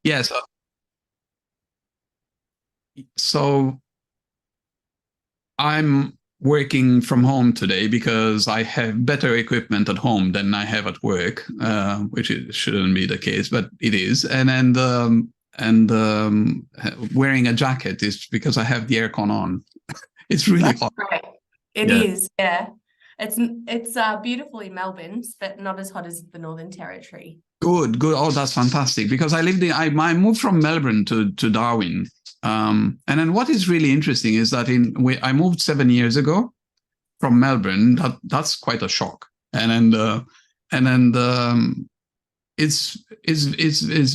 Yes. So I'm working from home today because I have better equipment at home than I have at work, which it shouldn't be the case, but it is. And wearing a jacket is because I have the aircon on. It's really That's hot. great. It Yeah. is, yeah. It's beautiful in Melbourne, but not as hot as the Northern Territory. Good, good. Oh, that's fantastic. Because I moved from Melbourne to Darwin. And then what is really interesting is that I moved 7 years ago from Melbourne. That's quite a shock. And then it's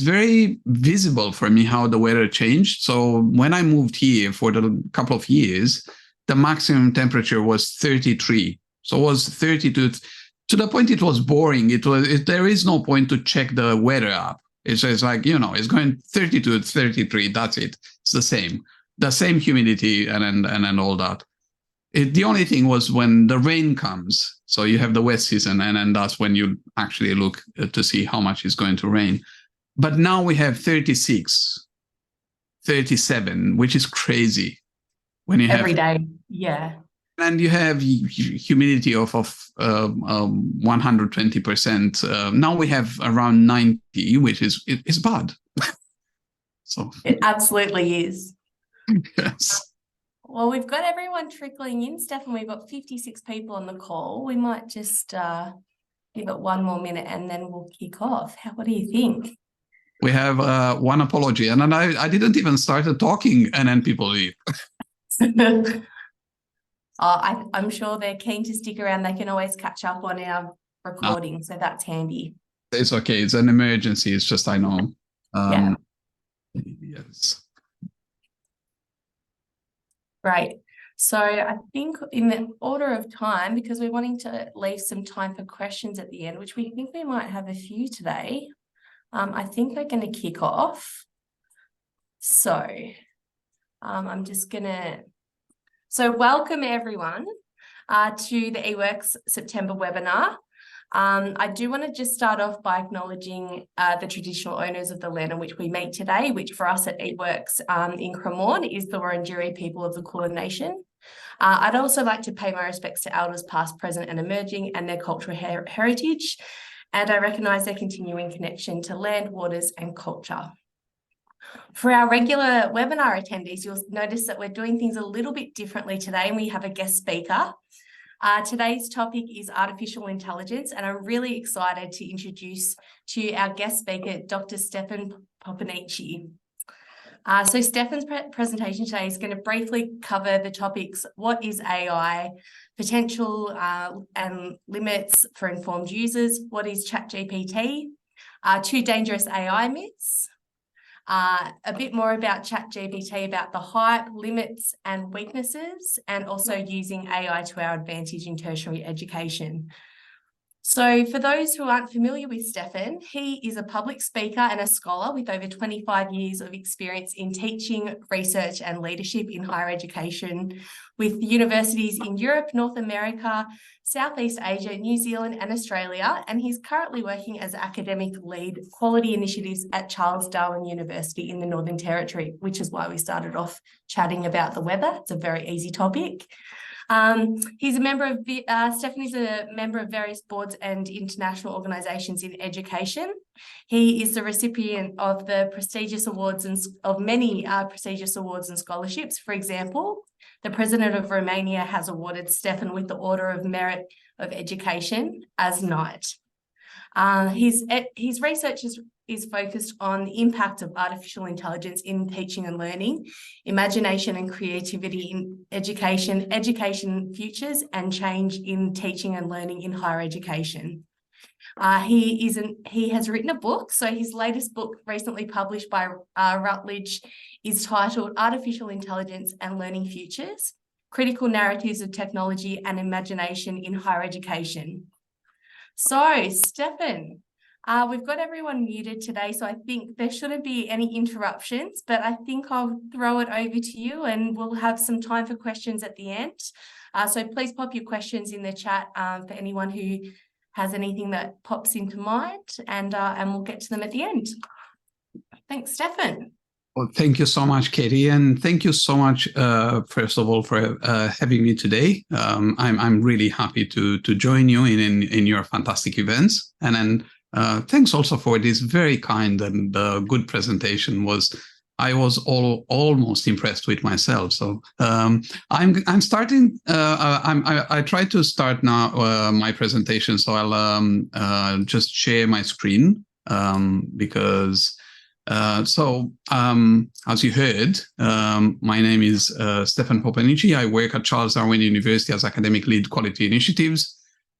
very visible for me how the weather changed. So when I moved here for the couple of years, the maximum temperature was 33. So it was 32 to the point it was boring. There is no point to check the weather app. It's just like, it's going 32 to 33. That's it. It's the same humidity and all that. The only thing was when the rain comes. So you have the wet season, and then that's when you actually look to see how much is going to rain. But now we have 36, 37, which is crazy. When you Every day, yeah. And you have humidity of 120%. Now we have around 90, which is bad. So It absolutely is. yes. Well, we've got everyone trickling in, Stefan. We've got 56 people on the call. We might just give it one more minute and then we'll kick off. What do you think? We have one apology, and then I didn't even start talking, and then people leave. I'm sure they're keen to stick around. They can always catch up on our recording, so that's handy. It's okay. It's an emergency. It's just I know. Yeah. Yes. Right. So I think in the order of time, because we're wanting to leave some time for questions at the end, which we think we might have a few today, I think we're going to kick off. So I'm just going to... So welcome everyone to the eWorks September webinar. I do want to just start off by acknowledging the traditional owners of the land on which we meet today, which for us at eWorks in Cremorne is the Wurundjeri people of the Kulin Nation. I'd also like to pay my respects to elders past, present and emerging and their cultural heritage, and I recognise their continuing connection to land, waters and culture. For our regular webinar attendees, you'll notice that we're doing things a little bit differently today, and we have a guest speaker. Today's topic is artificial intelligence, and I'm really excited to introduce to you our guest speaker, Dr. Stefan Popenici. So Stefan's presentation today is going to briefly cover the topics: what is AI, potential and limits for informed users, what is ChatGPT, 2 dangerous AI myths, a bit more about ChatGPT, about the hype, limits and weaknesses, and also using AI to our advantage in tertiary education. So for those who aren't familiar with Stefan, he is a public speaker and a scholar with over 25 years of experience in teaching, research and leadership in higher education with universities in Europe, North America, Southeast Asia, New Zealand and Australia. And he's currently working as academic lead quality initiatives at Charles Darwin University in the Northern Territory, which is why we started off chatting about the weather. It's a very easy topic. He's a member of, Stefan is a member of various boards and international organisations in education. He is the recipient of the prestigious awards and of many prestigious awards and scholarships. For example, the President of Romania has awarded Stefan with the Order of Merit of Education as Knight. His research is focused on the impact of artificial intelligence in teaching and learning, imagination and creativity in education, education futures, and change in teaching and learning in higher education. He has written a book. So his latest book, recently published by Routledge, is titled Artificial Intelligence and Learning Futures: Critical Narratives of Technology and Imagination in Higher Education. So, Stefan, we've got everyone muted today, so I think there shouldn't be any interruptions, but I think I'll throw it over to you and we'll have some time for questions at the end. So please pop your questions in the chat for anyone who has anything that pops into mind, and we'll get to them at the end. Thanks, Stefan. Well, thank you so much, Katie, and thank you so much, first of all, for having me today. I'm really happy to join you in your fantastic events, and then thanks also for this very kind and good presentation. I was almost impressed with myself. So I'm starting. I try to start now my presentation. So I'll just share my screen because. As you heard, my name is Stefan Popenici. I work at Charles Darwin University as academic lead quality initiatives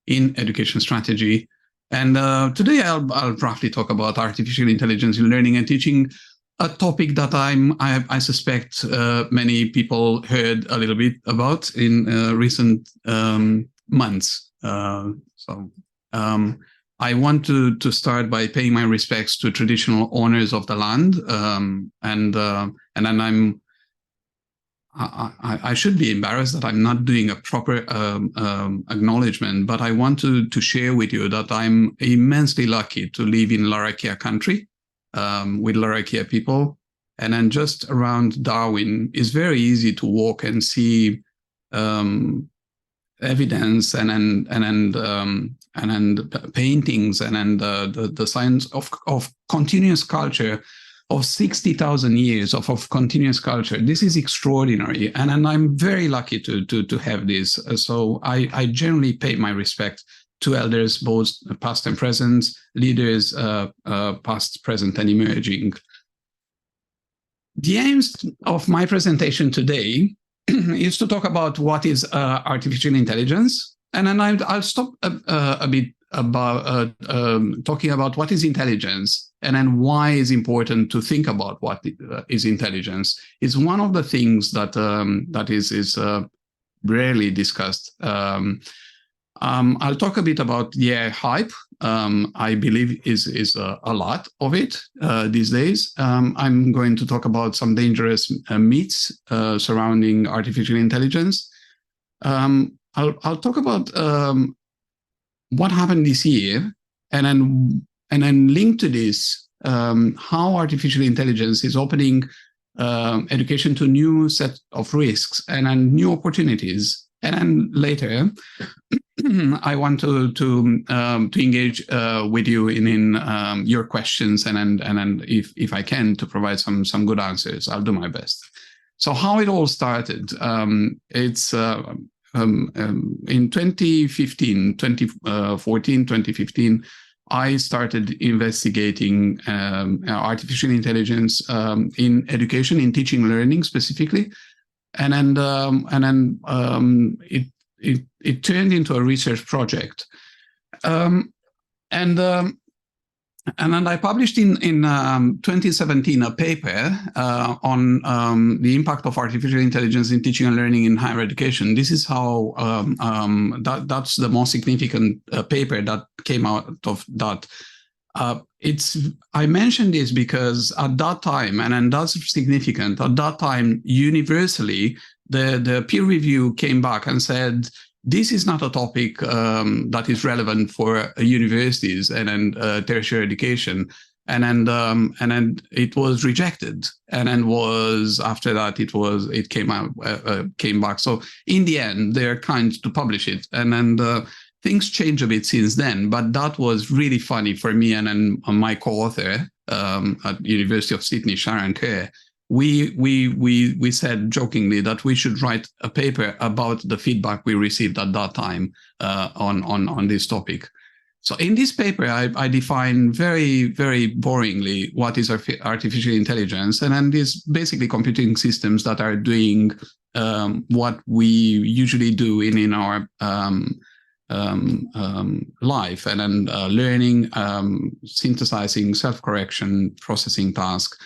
in education strategy. And today I'll roughly talk about artificial intelligence in learning and teaching, a topic that I suspect many people heard a little bit about in recent months. I want to start by paying my respects to traditional owners of the land, and then I should be embarrassed that I'm not doing a proper acknowledgement, but I want to share with you that I'm immensely lucky to live in Larrakia country with Larrakia people, and then just around Darwin is very easy to walk and see evidence and paintings and the signs of continuous culture of 60,000 years of continuous culture. This is extraordinary, and I'm very lucky to have this. So I generally pay my respect to elders, both past and present, leaders, past, present, and emerging. The aims of my presentation today is to talk about what is artificial intelligence, and then I'll stop a bit about talking about what is intelligence, and then why it's important to think about what is intelligence. It's one of the things that that is rarely discussed. I'll talk a bit about the AI hype. I believe is a lot of it these days. I'm going to talk about some dangerous myths surrounding artificial intelligence. I'll talk about what happened this year, and then link to this how artificial intelligence is opening education to new set of risks and then new opportunities. And then later, I want to engage with you in your questions, and if I can, to provide some good answers. I'll do my best. So how it all started? It's in 2015, 2014, 2015. I started investigating artificial intelligence in education, in teaching, learning specifically. And then it turned into a research project, and then I published in 2017 a paper on the impact of artificial intelligence in teaching and learning in higher education. This is how that's the most significant paper that came out of that. I mentioned this because at that time, and that's significant, at that time, universally, the peer review came back and said, this is not a topic that is relevant for universities and tertiary education. And then it was rejected. And then after that, it came back. So in the end, they're kind to publish it. And then things changed a bit since then, but that was really funny for me and then my co-author at University of Sydney, Sharon Kerr. We said jokingly that we should write a paper about the feedback we received at that time on this topic. So in this paper, I define very, very boringly what is artificial intelligence, and then these basically computing systems that are doing what we usually do in our life, and then learning, synthesizing, self-correction, processing tasks.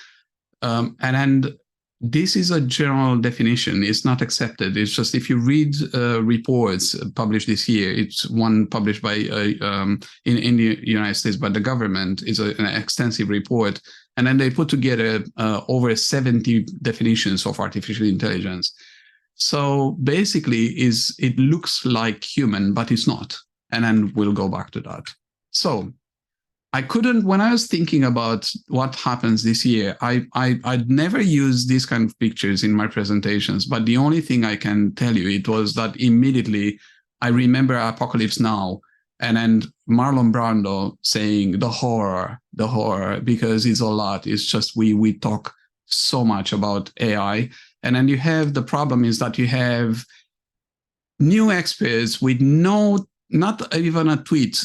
And this is a general definition. It's not accepted. It's just if you read reports published this year, it's one published by in the United States by the government, is an extensive report. And then they put together over 70 definitions of artificial intelligence. So basically, it looks like human, but it's not. And then we'll go back to that. So I couldn't, when I was thinking about what happens this year, I'd never used these kind of pictures in my presentations, but the only thing I can tell you, it was that immediately I remember Apocalypse Now, and then Marlon Brando saying the horror, because it's a lot. It's just, we talk so much about AI. And then you have, the problem is that you have new experts with not even a tweet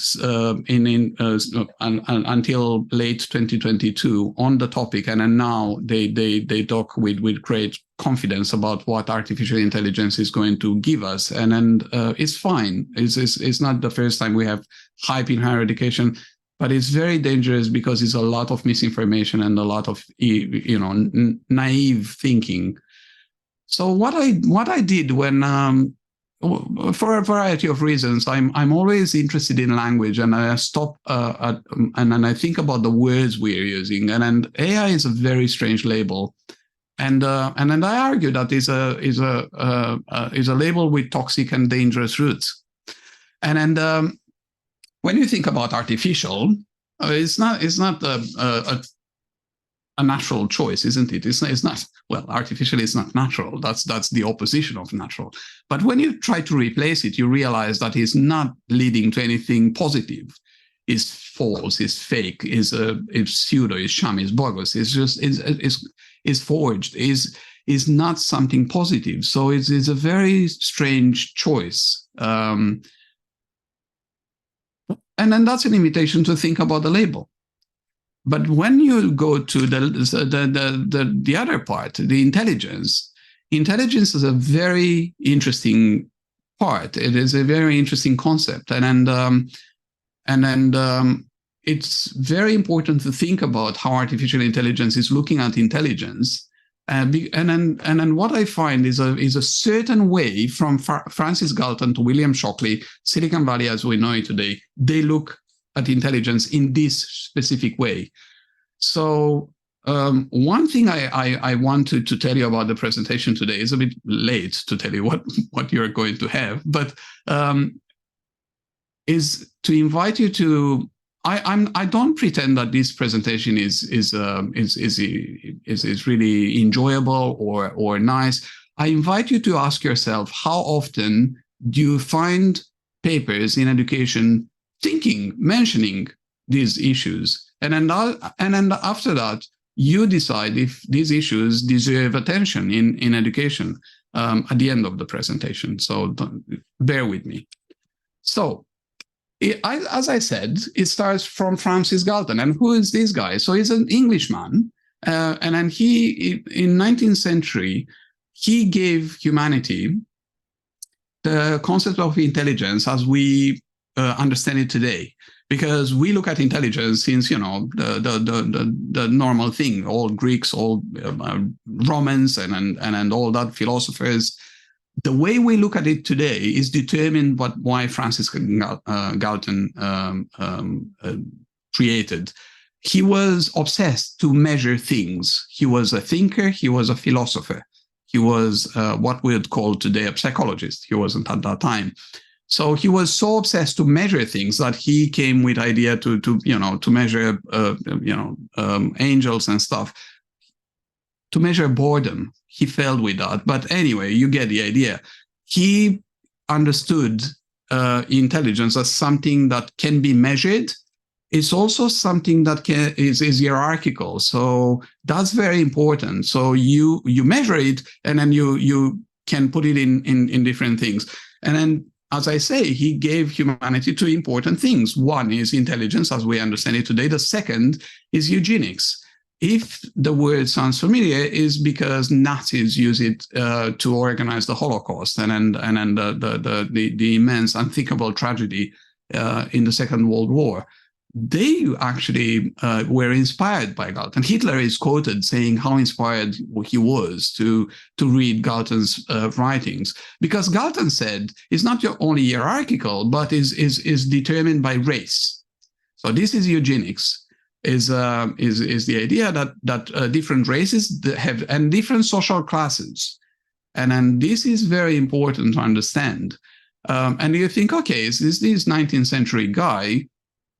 until late 2022 on the topic, and then now they talk with great confidence about what artificial intelligence is going to give us, and then it's fine. It's not the first time we have hype in higher education, but it's very dangerous because it's a lot of misinformation and a lot of naive thinking. So what I did when for a variety of reasons, I'm always interested in language, and I stop and then I think about the words we're using, and then AI is a very strange label, and then I argue that is a label with toxic and dangerous roots, and then when you think about artificial, it's not a natural choice, isn't it? It's not, well, artificial is not natural. That's the opposition of natural. But when you try to replace it, you realize that it's not leading to anything positive. It's false, it's fake, it's pseudo, it's sham, it's bogus, it's just, it's forged, is not something positive. So it's a very strange choice. And then that's an invitation to think about the label. But when you go to the other part, the intelligence is a very interesting part. It is a very interesting concept, and then it's very important to think about how artificial intelligence is looking at intelligence. And then what I find is a certain way from Francis Galton to William Shockley, Silicon Valley as we know it today. They look at intelligence in this specific way. So one thing I wanted to tell you about the presentation today is a bit late to tell you what you're going to have, but is to invite you to. I don't pretend that this presentation is really enjoyable or nice. I invite you to ask yourself, how often do you find papers in education mentioning these issues, and then after that you decide if these issues deserve attention in education at the end of the presentation. So bear with me. So as I said, it starts from Francis Galton. And who is this guy? So he's an Englishman, and then he, in 19th century, he gave humanity the concept of intelligence as we understand it today, because we look at intelligence since the normal thing. All Greeks, all Romans, and all that philosophers. The way we look at it today is determined why Francis Galton created. He was obsessed to measure things. He was a thinker. He was a philosopher. He was what we would call today a psychologist. He wasn't at that time. So he was so obsessed to measure things that he came with idea to measure angels and stuff, to measure boredom. He failed with that, but anyway, you get the idea. He understood intelligence as something that can be measured. It's also something that is hierarchical. So that's very important. So you measure it, and then you can put it in different things. And then, as I say, he gave humanity two important things. One is intelligence, as we understand it today. The second is eugenics. If the word sounds familiar, is because Nazis use it to organize the Holocaust and the immense unthinkable tragedy in the Second World War. They actually were inspired by Galton. Hitler is quoted saying how inspired he was to read Galton's writings, because Galton said it's not only hierarchical, but is determined by race. So this is eugenics. Is the idea that different races have and different social classes, and then this is very important to understand. And you think, okay, is this 19th century guy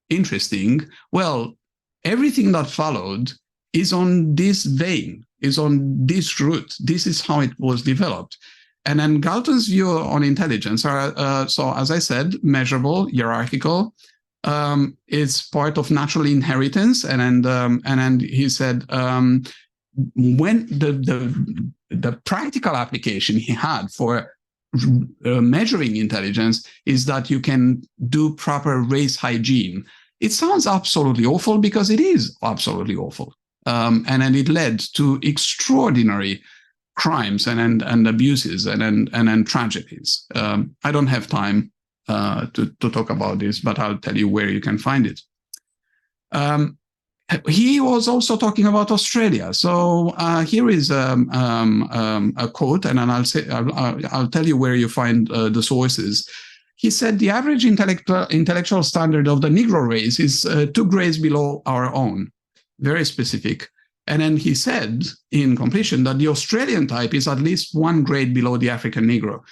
interesting? Well, everything that followed is on this vein, is on this route. This is how it was developed. And then Galton's view on intelligence are, so as I said, measurable, hierarchical. It's part of natural inheritance. And then he said, when the practical application he had for measuring intelligence is that you can do proper race hygiene. It sounds absolutely awful because it is absolutely awful. And then it led to extraordinary crimes and abuses and tragedies. I don't have time to talk about this, but I'll tell you where you can find it. He was also talking about Australia. So here is a quote, and then I'll tell you where you find the sources. He said the average intellectual standard of the Negro race is 2 grades below our own, very specific. And then he said in completion that the Australian type is at least 1 grade below the African Negro.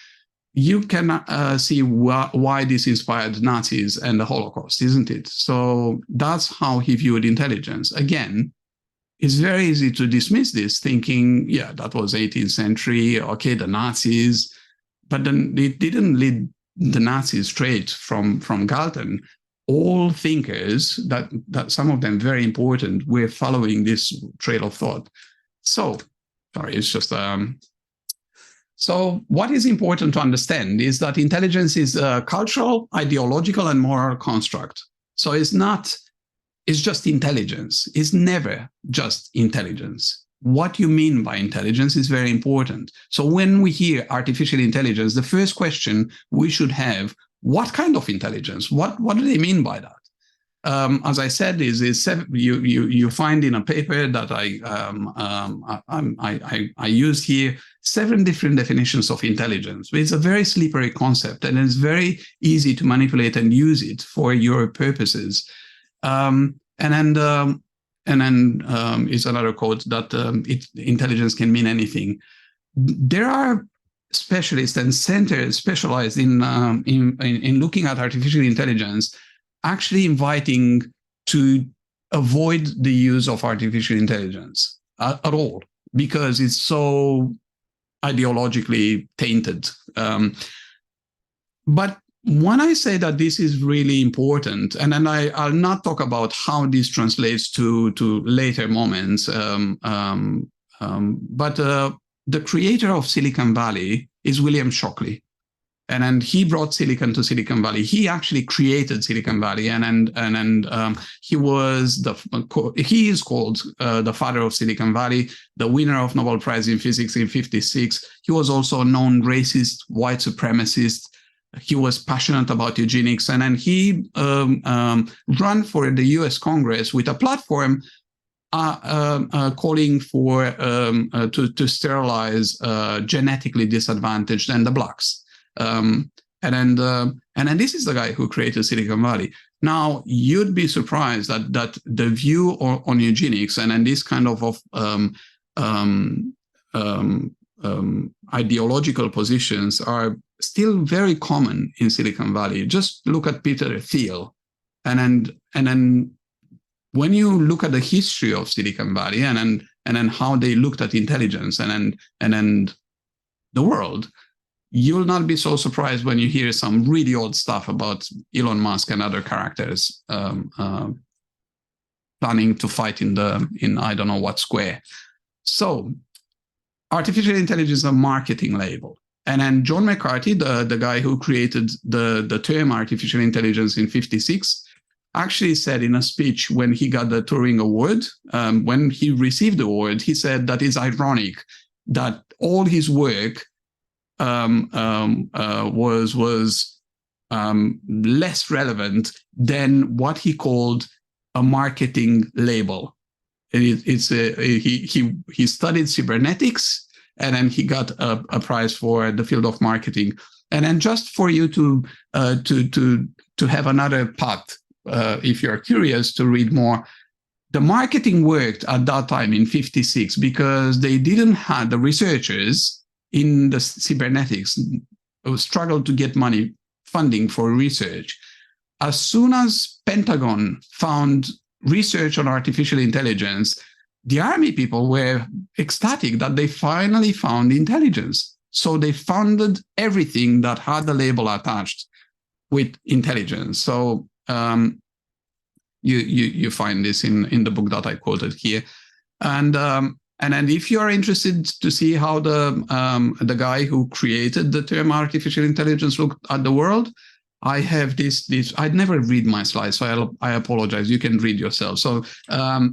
You can see why this inspired Nazis and the Holocaust, isn't it? So that's how he viewed intelligence. Again, it's very easy to dismiss this, thinking, yeah, that was 18th century, okay, the Nazis, but then it didn't lead the Nazis straight from Galton. All thinkers, that some of them very important, were following this trail of thought. So, sorry, it's just... So what is important to understand is that intelligence is a cultural, ideological, and moral construct. So it's just intelligence. It's never just intelligence. What you mean by intelligence is very important. So when we hear artificial intelligence, the first question we should have, what kind of intelligence? What do they mean by that? As I said, you find in a paper that I used here 7 different definitions of intelligence. It's a very slippery concept, and it's very easy to manipulate and use it for your purposes. And then is another quote that intelligence can mean anything. There are specialists and centers specialized in looking at artificial intelligence, actually inviting to avoid the use of artificial intelligence at all, because it's so ideologically tainted. But when I say that this is really important, and then I'll not talk about how this translates to later moments, but the creator of Silicon Valley is William Shockley. And then he brought silicon to Silicon Valley. He actually created Silicon Valley, and he is called the father of Silicon Valley, the winner of Nobel Prize in Physics in '56. He was also a known racist, white supremacist. He was passionate about eugenics, and then he ran for the U.S. Congress with a platform calling for to sterilize genetically disadvantaged and the blacks. And then this is the guy who created Silicon Valley. Now, you'd be surprised that the view on eugenics and this kind of ideological positions are still very common in Silicon Valley. Just look at Peter Thiel, and then when you look at the history of Silicon Valley and then how they looked at intelligence and then the world, you'll not be so surprised when you hear some really odd stuff about Elon Musk and other characters planning to fight in I don't know what square. So artificial intelligence is a marketing label. And then John McCarthy, the guy who created the term artificial intelligence in '56, actually said in a speech when he got the Turing Award, when he received the award, he said that it's ironic that all his work was less relevant than what he called a marketing label. He studied cybernetics, and then he got a prize for the field of marketing. And then just for you to have another path, if you're curious to read more, the marketing worked at that time in '56 because they didn't have the researchers in the cybernetics struggled to get funding for research. as soon as Pentagon found research on artificial intelligence, the army people were ecstatic that they finally found intelligence. So they funded everything that had the label attached with intelligence. So you find this in the book that I quoted here. And then if you are interested to see how the guy who created the term artificial intelligence looked at the world, I have this. I'd never read my slides, so I apologize. You can read yourself. So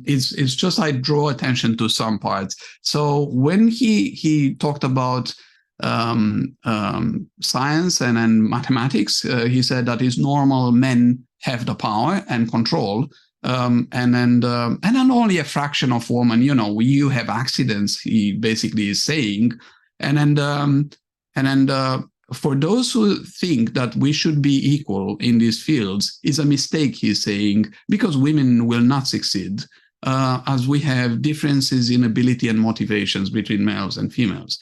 it's just I draw attention to some parts. So when he talked about science and mathematics, he said that is normal men have the power and control, and then only a fraction of women. You have accidents. He basically is saying, and then for those who think that we should be equal in these fields is a mistake, he's saying, because women will not succeed, as we have differences in ability and motivations between males and females.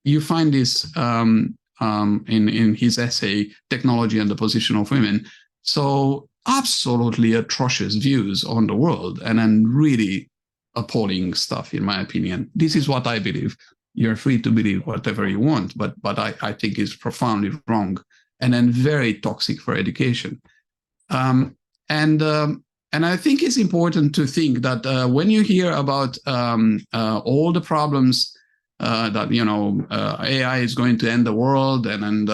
You find this in his essay, Technology and the Position of Women. So absolutely atrocious views on the world, and then really appalling stuff, in my opinion. This is what I believe. You're free to believe whatever you want, but I think it's profoundly wrong, and then very toxic for education. And I think it's important to think that when you hear about all the problems that AI is going to end the world, and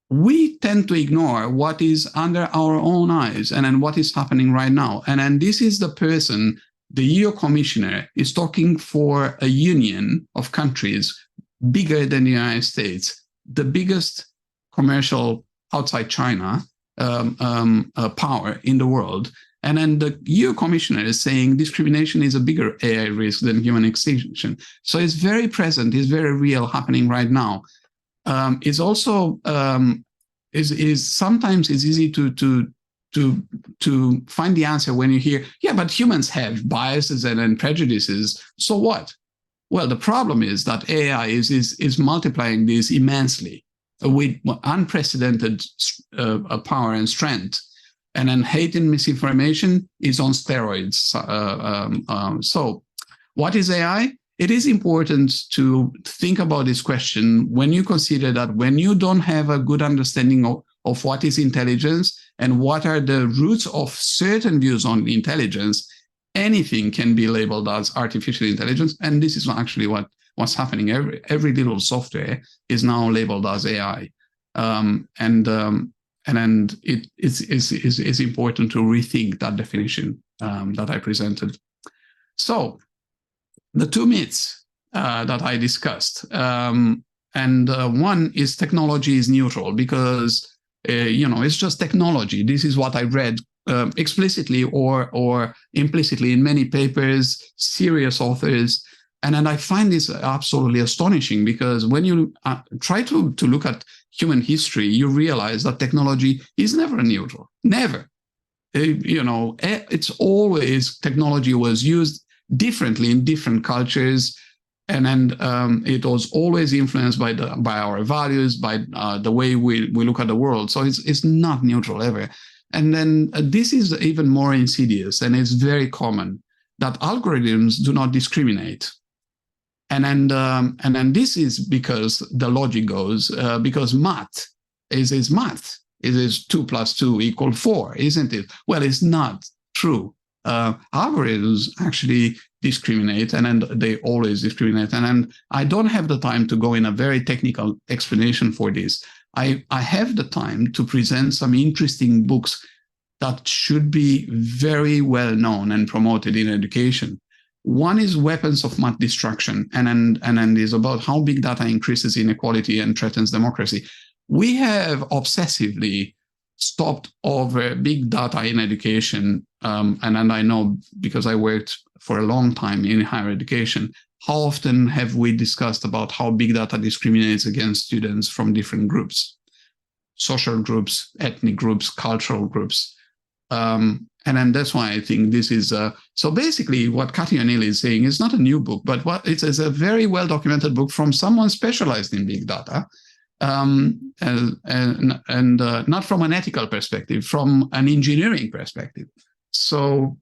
we tend to ignore what is under our own eyes, and then what is happening right now. And then this is the person. The EU commissioner is talking for a union of countries bigger than the United States, the biggest commercial outside China power in the world. And then the EU commissioner is saying discrimination is a bigger AI risk than human extinction. So it's very present, it's very real, happening right now. It's also sometimes it's easy to find the answer when you hear, yeah, but humans have biases and prejudices. So what? Well, the problem is that AI is multiplying this immensely with unprecedented power and strength. And then hate and misinformation is on steroids. So what is AI? It is important to think about this question when you consider that when you don't have a good understanding of what is intelligence and what are the roots of certain views on intelligence, anything can be labeled as artificial intelligence. And this is actually what's happening. Every little software is now labeled as AI. And it's important to rethink that definition that I presented. So the two myths that I discussed, and one is technology is neutral because it's just technology. This is what I read explicitly or implicitly in many papers, serious authors. And then I find this absolutely astonishing because when you try to look at human history, you realize that technology is never neutral, never. It's always, technology was used differently in different cultures. And then it was always influenced by our values, by the way we look at the world. So it's not neutral ever. And then this is even more insidious, and it's very common that algorithms do not discriminate. And then this is because the logic goes because math is math. It is 2 + 2 = 4, isn't it? Well, it's not true. Algorithms actually discriminate, and then they always discriminate. And then I don't have the time to go in a very technical explanation for this. I have the time to present some interesting books that should be very well known and promoted in education. One is Weapons of Math Destruction, and then is about how big data increases inequality and threatens democracy. We have obsessively stopped over big data in education, and I know because I worked for a long time in higher education, how often have we discussed about how big data discriminates against students from different groups, social groups, ethnic groups, cultural groups. And then that's why I think this is, so basically what Katie O'Neill is saying is not a new book, but it is a very well-documented book from someone specialized in big data. not from an ethical perspective, from an engineering perspective. So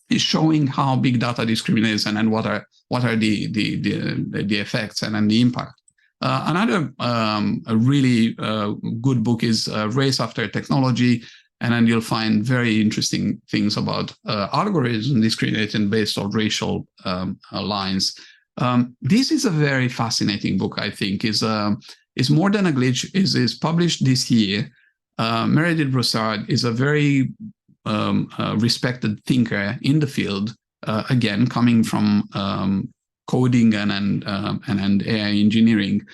it's showing how big data discriminates and then what are the effects and then the impact. Another a really good book is Race After Technology, and then you'll find very interesting things about algorithms discriminating based on racial lines. This is a very fascinating book, I think. Is More Than a Glitch is published this year. Meredith Broussard is a very respected thinker in the field, again, coming from coding and AI engineering.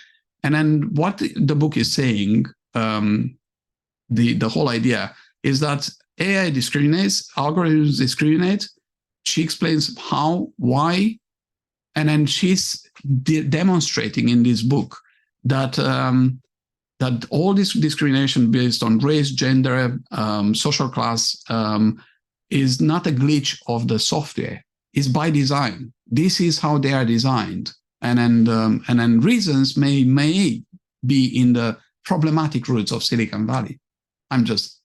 And then what the book is saying, the whole idea is that AI discriminates, algorithms discriminate. She explains how, why, and then she's demonstrating in this book that that all this discrimination based on race, gender, social class is not a glitch of the software. It's by design. This is how they are designed, and then reasons may be in the problematic roots of Silicon Valley. This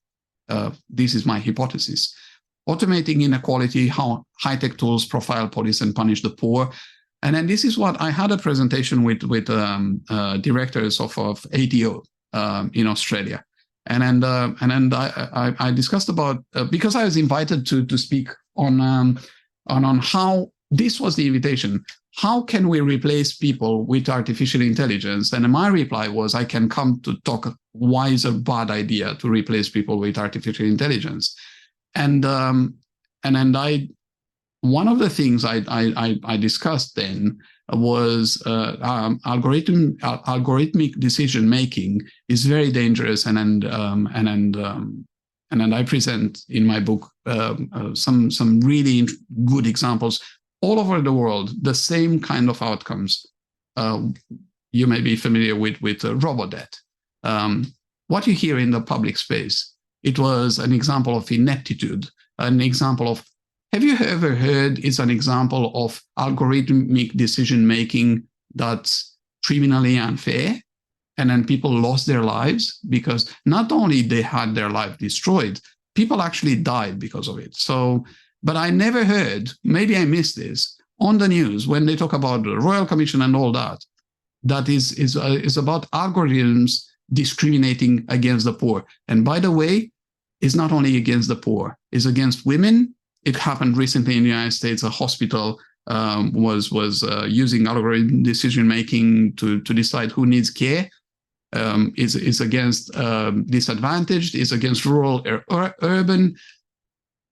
is my hypothesis. Automating inequality, how high-tech tools profile, police, and punish the poor. And then this is what I had a presentation with directors of ATO in Australia, and then I discussed about because I was invited to speak on how this was the invitation. How can we replace people with artificial intelligence? And my reply was, I can come to talk why it's a bad idea to replace people with artificial intelligence, and then one of the things I discussed then was algorithmic decision making is very dangerous, and I present in my book some really good examples all over the world, the same kind of outcomes. You may be familiar with Robodebt. What you hear in the public space, it was an example of ineptitude, an example of. Have you ever heard it's an example of algorithmic decision-making that's criminally unfair? And then people lost their lives because not only they had their life destroyed, people actually died because of it. So, but I never heard, maybe I missed this, on the news when they talk about the Royal Commission and all that, that is about algorithms discriminating against the poor. And by the way, it's not only against the poor, it's against women. It happened recently in the United States. A hospital was using algorithm decision-making to decide who needs care. Is against disadvantaged, is against rural or urban.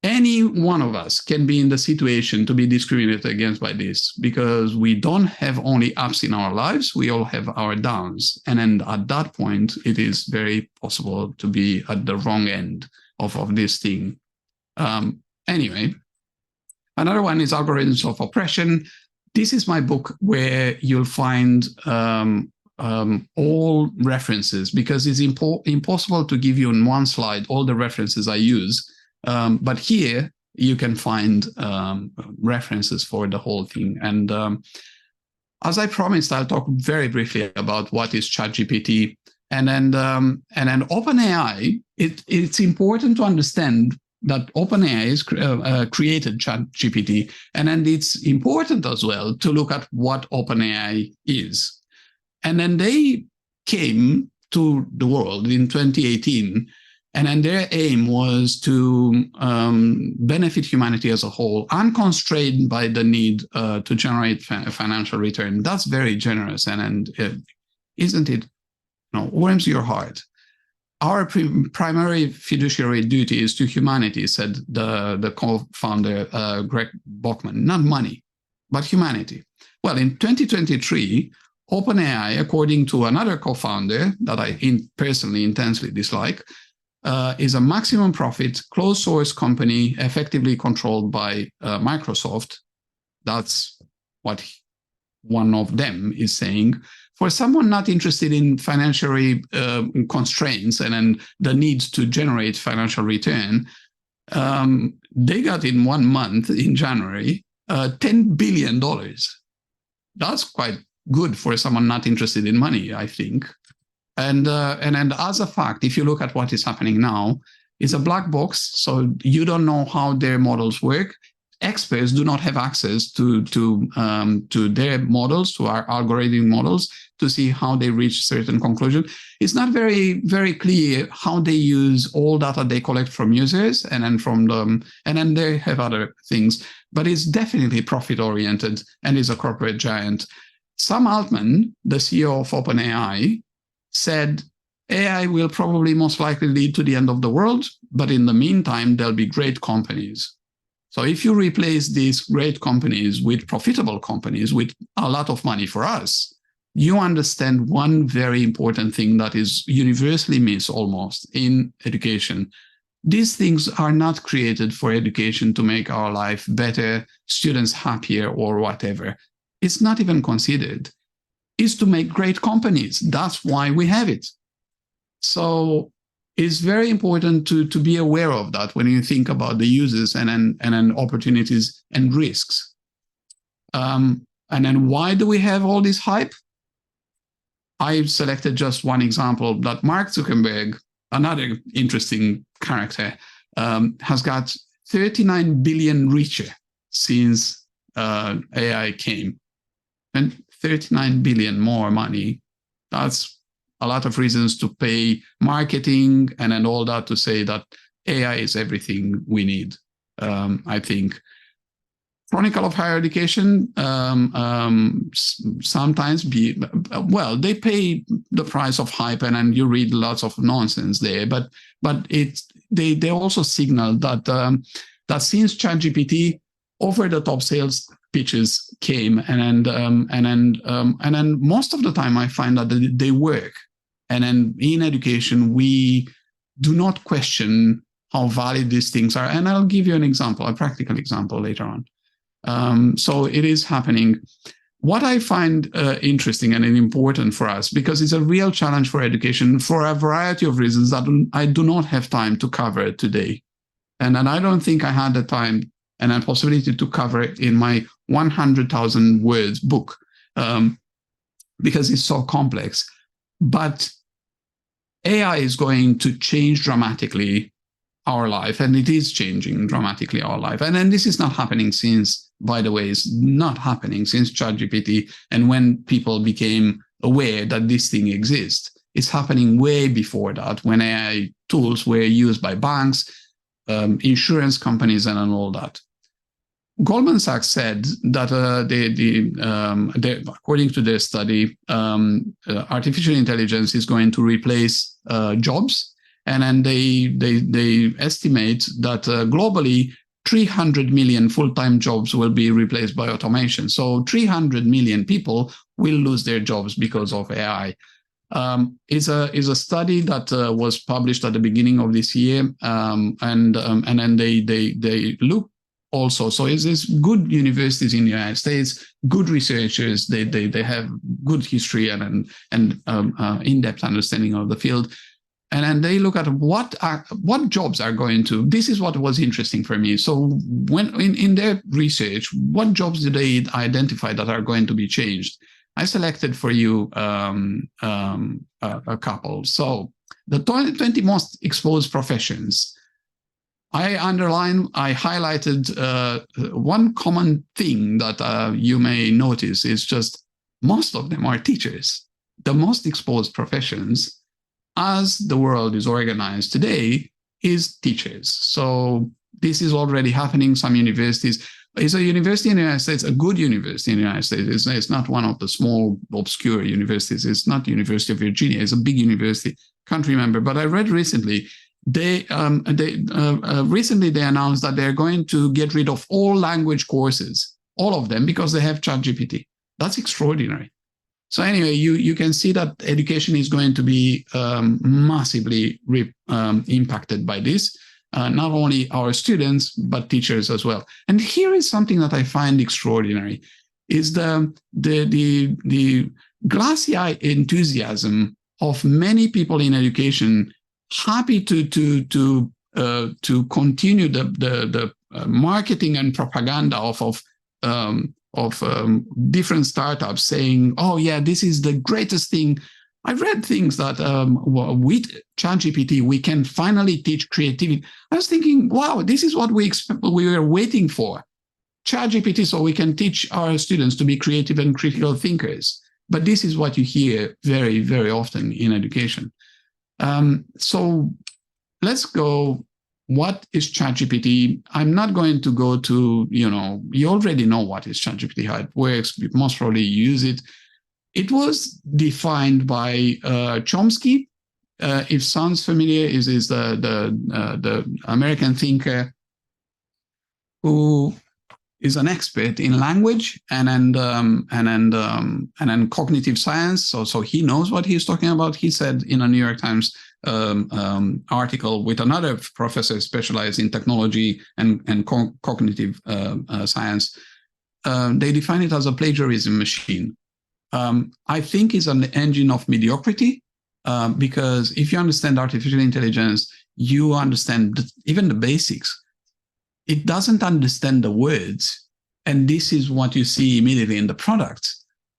Any one of us can be in the situation to be discriminated against by this, because we don't have only ups in our lives, we all have our downs. And then at that point, it is very possible to be at the wrong end of this thing. Anyway, another one is Algorithms of Oppression. This is my book where you'll find all references, because it's impossible to give you in one slide all the references I use. But here you can find references for the whole thing. And as I promised, I'll talk very briefly about what is ChatGPT. And then OpenAI, it's important to understand that OpenAI has created ChatGPT, and then it's important as well to look at what OpenAI is. And then they came to the world in 2018, and then their aim was to benefit humanity as a whole, unconstrained by the need to generate financial return. That's very generous, and isn't it? Warms your heart. Our primary fiduciary duty is to humanity, said the co-founder, Greg Bachman. Not money, but humanity. Well, in 2023, OpenAI, according to another co-founder that I personally intensely dislike, is a maximum profit, closed source company effectively controlled by Microsoft. That's what one of them is saying. For someone not interested in financial constraints and the need to generate financial return, they got in 1 month in January, $10 billion. That's quite good for someone not interested in money, I think. And as a fact, if you look at what is happening now, it's a black box. So you don't know how their models work. Experts do not have access to their models, to our algorithm models, to see how they reach certain conclusions. It's not very, very clear how they use all data they collect from users, and then from them, and then they have other things. But it's definitely profit-oriented and is a corporate giant. Sam Altman, the CEO of OpenAI, said AI will probably most likely lead to the end of the world, but in the meantime, there'll be great companies. So if you replace these great companies with profitable companies with a lot of money for us, you understand one very important thing that is universally missed almost in education. These things are not created for education to make our life better, students happier, or whatever. It's not even considered. It's to make great companies. That's why we have it. So it's very important to be aware of that when you think about the uses and opportunities and risks. And then why do we have all this hype? I've selected just one example, that Mark Zuckerberg, another interesting character, has got 39 billion richer since AI came. And 39 billion more money. That's a lot of reasons to pay marketing and all that to say that AI is everything we need, I think. Chronicle of Higher Education sometimes they pay the price of hype, and you read lots of nonsense there. But they also signal that that since ChatGPT, over-the-top sales pitches came, and then most of the time I find that they work. And then in education, we do not question how valid these things are. And I'll give you an example, a practical example later on. So it is happening. What I find interesting and important for us, because it's a real challenge for education for a variety of reasons that I do not have time to cover today. And I don't think I had the time and a possibility to cover it in my 100,000 words book, because it's so complex. But AI is going to change dramatically our life, and it is changing dramatically our life. And then this is not happening since, by the way, it's not happening since ChatGPT and when people became aware that this thing exists. It's happening way before that, when AI tools were used by banks, insurance companies, and all that. Goldman Sachs said that according to their study, artificial intelligence is going to replace jobs, and then they estimate that globally 300 million full-time jobs will be replaced by automation. So 300 million people will lose their jobs because of AI. Is a study that was published at the beginning of this year, and then they look. Also, so it's good universities in the United States, good researchers. They have good history and in-depth understanding of the field, and then they look at what jobs are going to. This is what was interesting for me. So when in their research, what jobs do they identify that are going to be changed? I selected for you a couple. So the 20 most exposed professions. I highlighted one common thing that you may notice is just most of them are teachers. The most exposed professions, as the world is organized today, is teachers. So this is already happening. Some universities, it's a university in the United States, a good university in the United States. It's not one of the small, obscure universities. It's not the University of Virginia. It's a big university. Can't remember, but I read recently recently they announced that they're going to get rid of all language courses, all of them, because they have ChatGPT. That's extraordinary. So anyway, you can see that education is going to be massively impacted by this. Not only our students, but teachers as well. And here is something that I find extraordinary, is the glassy-eyed enthusiasm of many people in education, happy to continue the marketing and propaganda of different startups saying, oh yeah, this is the greatest thing I read things that with ChatGPT, we can finally teach creativity. I was thinking, wow, this is what we were waiting for. ChatGPT, so we can teach our students to be creative and critical thinkers. But this is what you hear very, very often in education. So let's go. What is ChatGPT? I'm not going to go to, you already know what is ChatGPT, how it works. You most probably use it. It was defined by Chomsky. If sounds familiar, is the American thinker who is an expert in language and then cognitive science. So he knows what he's talking about. He said in a New York Times article with another professor specialized in technology and cognitive science, they define it as a plagiarism machine. I think it's an engine of mediocrity, because if you understand artificial intelligence, you understand even the basics. It doesn't understand the words, and this is what you see immediately in the product.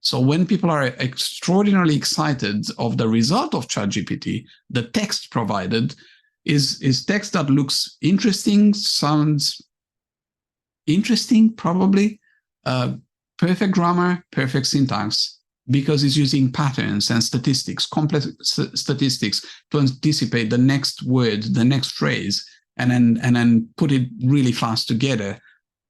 So when people are extraordinarily excited of the result of ChatGPT, the text provided is text that looks interesting, sounds interesting, probably, perfect grammar, perfect syntax, because it's using patterns and statistics, complex statistics, to anticipate the next word, the next phrase, and then put it really fast together.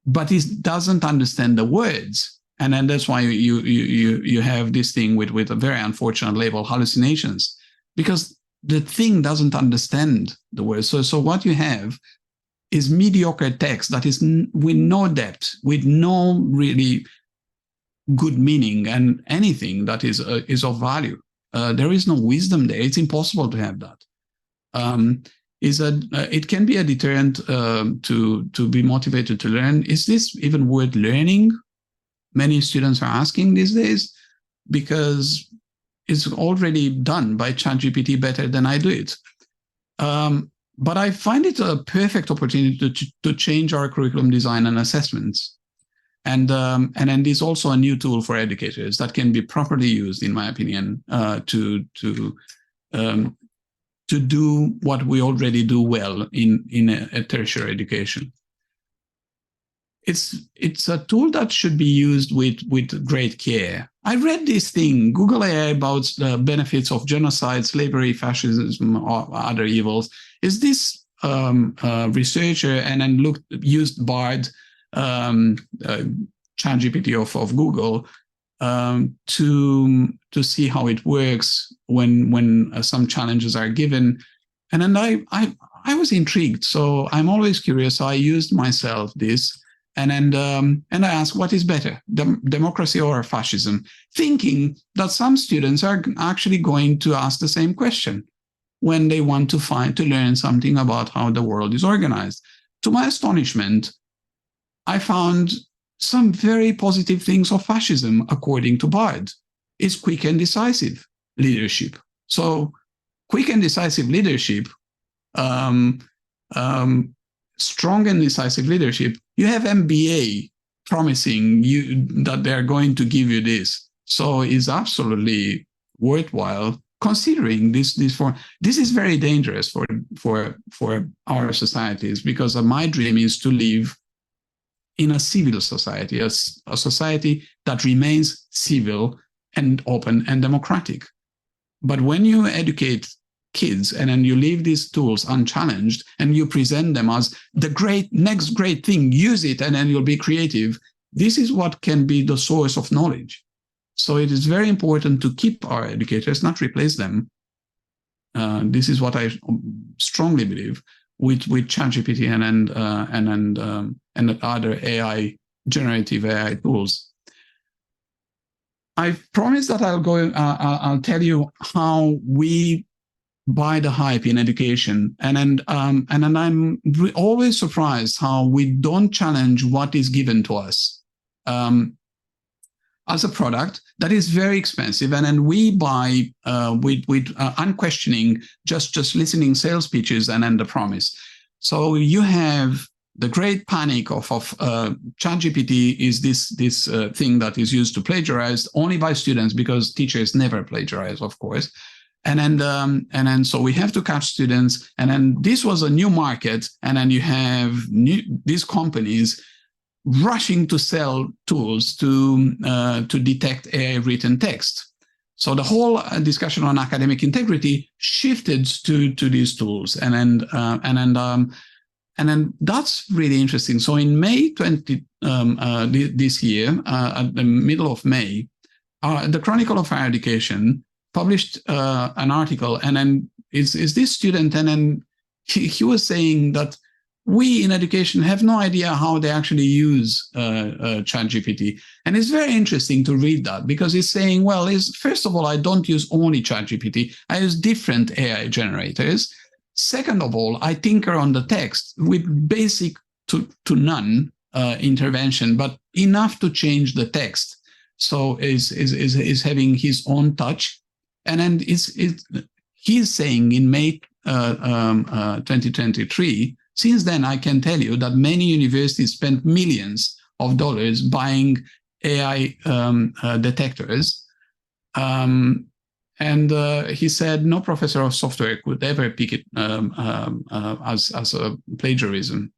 But it doesn't understand the words. And then that's why you have this thing with a very unfortunate label, hallucinations, because the thing doesn't understand the words. So what you have is mediocre text that is with no depth, with no really good meaning and anything that is of value. There is no wisdom there. It's impossible to have that. It can be a deterrent to be motivated to learn. Is this even worth learning? Many students are asking these days, because it's already done by ChatGPT better than I do it. But I find it a perfect opportunity to change our curriculum design and assessments. And then there's also a new tool for educators that can be properly used, in my opinion, to do what we already do well in a tertiary education. It's a tool that should be used with great care. I read this thing, Google AI, about the benefits of genocide, slavery, fascism, or other evils. Is this researcher and then used Bard, ChatGPT of Google, to see how it works when some challenges are given. And then I was intrigued. So I'm always curious. So I used myself this. And I asked, what is better, democracy or fascism? Thinking that some students are actually going to ask the same question when they want to learn something about how the world is organized. To my astonishment, I found some very positive things of fascism, according to Bard. It's quick and decisive leadership. So quick and decisive leadership, strong and decisive leadership, you have MBA promising you that they're going to give you this. So it's absolutely worthwhile considering this form. This is very dangerous for our societies, because my dream is to live in a civil society, a society that remains civil and open and democratic. But when you educate kids and then you leave these tools unchallenged and you present them as the next great thing, use it and then you'll be creative, this is what can be the source of knowledge. So it is very important to keep our educators, not replace them. This is what I strongly believe with ChatGPT and other generative AI tools. I promise that I'll tell you how we buy the hype in education, and then I'm always surprised how we don't challenge what is given to us as a product that is very expensive, and then we buy with unquestioning, just listening sales pitches and then the promise. So you have the great panic of ChatGPT is this thing that is used to plagiarize only by students, because teachers never plagiarize, of course. And then so we have to catch students. And then this was a new market. And then you have these companies rushing to sell tools to detect AI written text. So the whole discussion on academic integrity shifted to these tools. And then that's really interesting. So in May 20 this year, at the middle of May, the Chronicle of Higher Education published an article, and then is this student, and then he was saying that we in education have no idea how they actually use ChatGPT. And it's very interesting to read that, because he's saying, well, first of all, I don't use only ChatGPT, I use different AI generators. Second of all, I tinker on the text with basic to none intervention, but enough to change the text. So is having his own touch. And then he's saying in May 2023, since then, I can tell you that many universities spent millions of dollars buying AI detectors. And he said no professor of software could ever pick it as a plagiarism.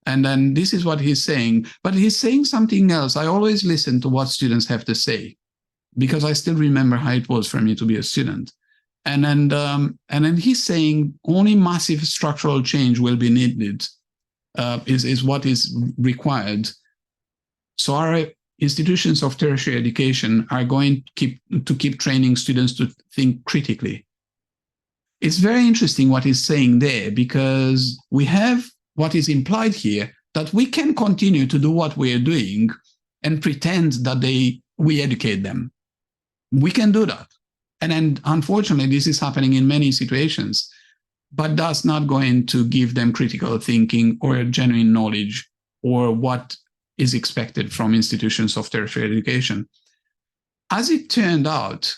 And then this is what he's saying. But he's saying something else. I always listen to what students have to say, because I still remember how it was for me to be a student. And then he's saying only massive structural change will be needed, is what is required. So our institutions of tertiary education are going to keep training students to think critically. It's very interesting what he's saying there, because we have what is implied here, that we can continue to do what we are doing and pretend that we educate them. We can do that. And then, unfortunately, this is happening in many situations, but that's not going to give them critical thinking or genuine knowledge or what is expected from institutions of tertiary education. As it turned out,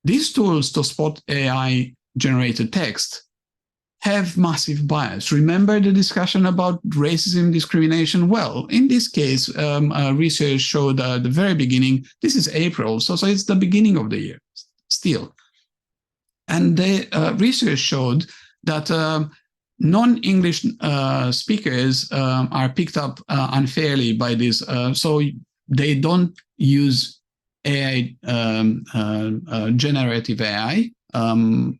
these tools to spot AI-generated text have massive bias. Remember the discussion about racism, discrimination? Well, in this case, research showed at the very beginning, this is April, so it's the beginning of the year still. And the research showed that non-English speakers are picked up unfairly by this. So they don't use AI, generative AI,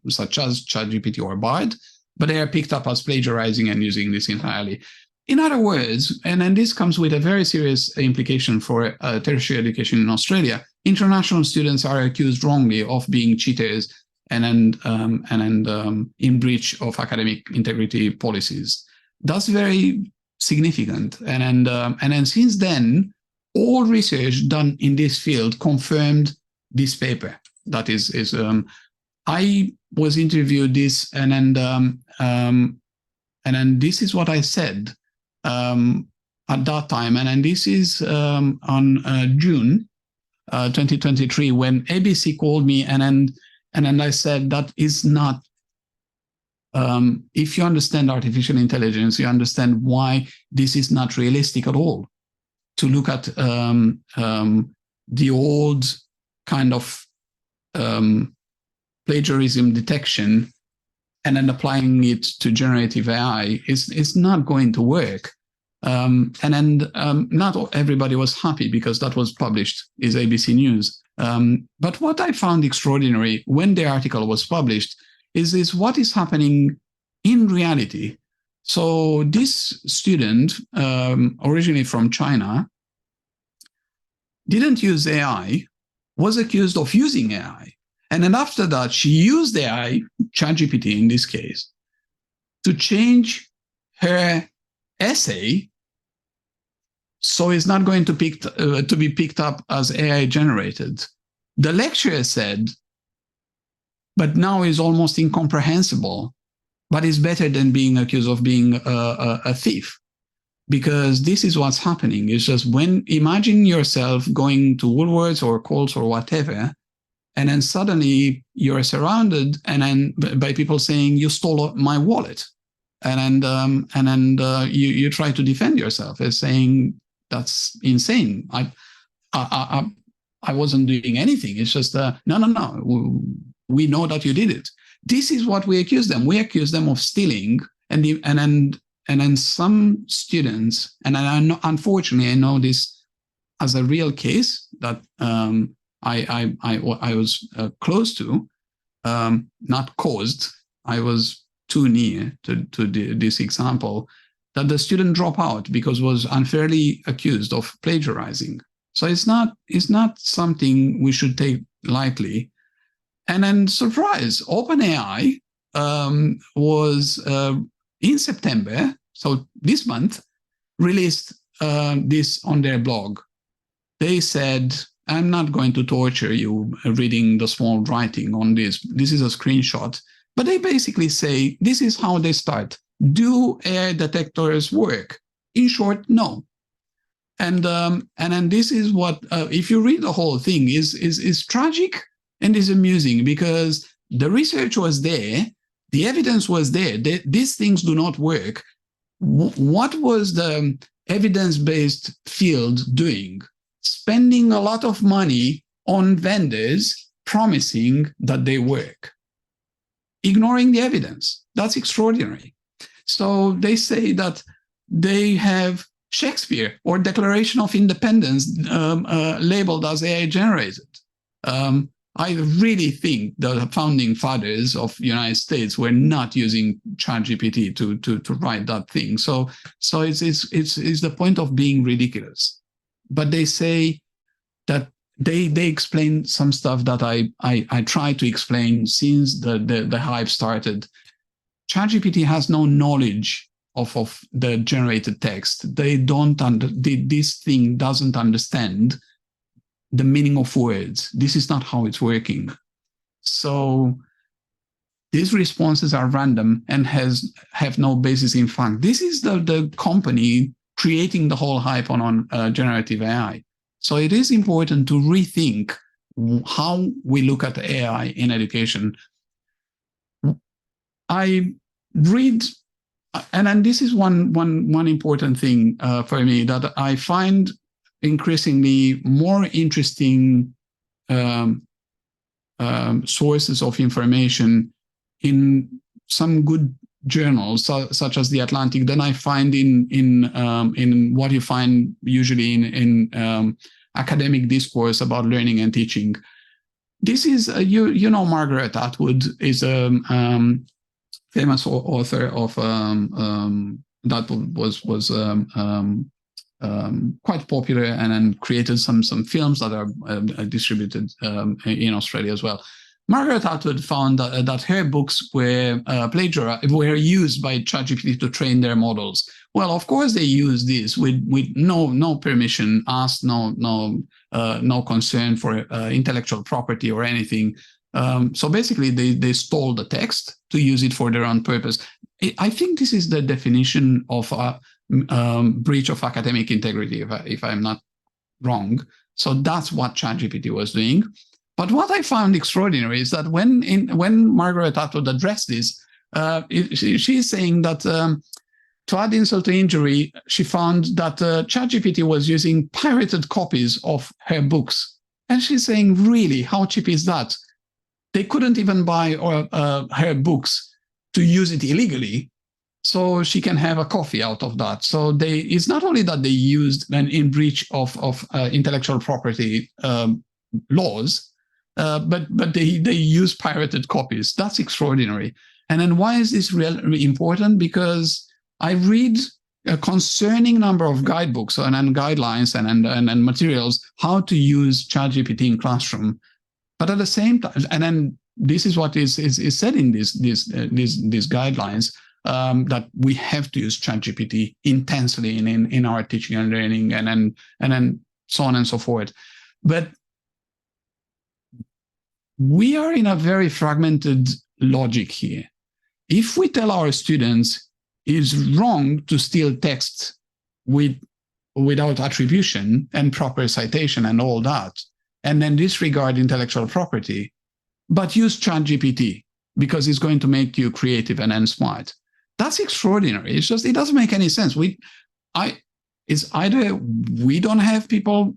such as ChatGPT or Bard, but they are picked up as plagiarizing and using this entirely. In other words, and then this comes with a very serious implication for tertiary education in Australia, international students are accused wrongly of being cheaters and in breach of academic integrity policies. That's very significant. And then since then, all research done in this field confirmed this paper. That is I was interviewed this, and then this is what I said at that time. And then this is on June 2023, when ABC called me, and then I said that is not. If you understand artificial intelligence, you understand why this is not realistic at all. To look at the old kind of plagiarism detection and then applying it to generative AI is not going to work. And then not everybody was happy because that was published, is ABC News. But what I found extraordinary when the article was published is what is happening in reality. So this student, originally from China, didn't use AI, was accused of using AI. And then after that, she used AI, ChatGPT in this case, to change her essay so it's not going to be picked up as AI generated. The lecturer said, but now is almost incomprehensible, but it's better than being accused of being a thief. Because this is what's happening. It's just imagine yourself going to Woolworths or Coles or whatever, and then suddenly you're surrounded and then by people saying, you stole my wallet. you try to defend yourself as saying that's insane. I wasn't doing anything. It's just no. We know that you did it. This is what we accuse them. We accuse them of stealing, and then some students, and unfortunately I know this as a real case that I was close to, not caused. I was too near to this example, that the student dropped out because was unfairly accused of plagiarizing. So it's not something we should take lightly. And then surprise, OpenAI was in September, so this month, released this on their blog. They said, I'm not going to torture you reading the small writing on this. This is a screenshot. But they basically say, this is how they start. Do AI detectors work? In short, no. And then this is what, if you read the whole thing, is tragic and is amusing, because the research was there, the evidence was there. These things do not work. What was the evidence-based field doing? Spending a lot of money on vendors promising that they work, ignoring the evidence. That's extraordinary. So they say that they have Shakespeare or Declaration of Independence labeled as AI generated. I really think the founding fathers of the United States were not using ChatGPT to write that thing. So it's the point of being ridiculous. But they say that they explain some stuff that I try to explain since the hype started. ChatGPT has no knowledge of the generated text. This thing doesn't understand the meaning of words. This is not how it's working. So these responses are random and have no basis in fact. This is the company creating the whole hype on generative AI. So it is important to rethink how we look at AI in education. I read, and then this is one important thing for me that I find increasingly more interesting sources of information in some good journals, such as The Atlantic, than I find in what you find usually in academic discourse about learning and teaching. This is you know Margaret Atwood is a famous author of that was quite popular and then created some films that are distributed in Australia as well. Margaret Atwood found that her books were used by ChatGPT to train their models. Well, of course they use this with no permission, asked no concern for intellectual property or anything. So basically, they stole the text to use it for their own purpose. I think this is the definition of breach of academic integrity, if I'm not wrong. So that's what ChatGPT was doing. But what I found extraordinary is that when Margaret Atwood addressed this, she's saying that to add insult to injury, she found that ChatGPT was using pirated copies of her books. And she's saying, really, how cheap is that? They couldn't even buy her books to use it illegally, so she can have a coffee out of that. So it's not only that they used an in breach of intellectual property laws, but they use pirated copies. That's extraordinary. And then why is this really important? Because I read a concerning number of guidebooks and guidelines and materials how to use ChatGPT in classroom. But at the same time, and then this is what is said in these guidelines, that we have to use ChatGPT intensely in our teaching and learning, and then so on and so forth. But we are in a very fragmented logic here. If we tell our students it's wrong to steal text without attribution and proper citation and all that, and then disregard intellectual property, but use ChatGPT because it's going to make you creative and smart, That's extraordinary. It's just, it doesn't make any sense. It's either we don't have people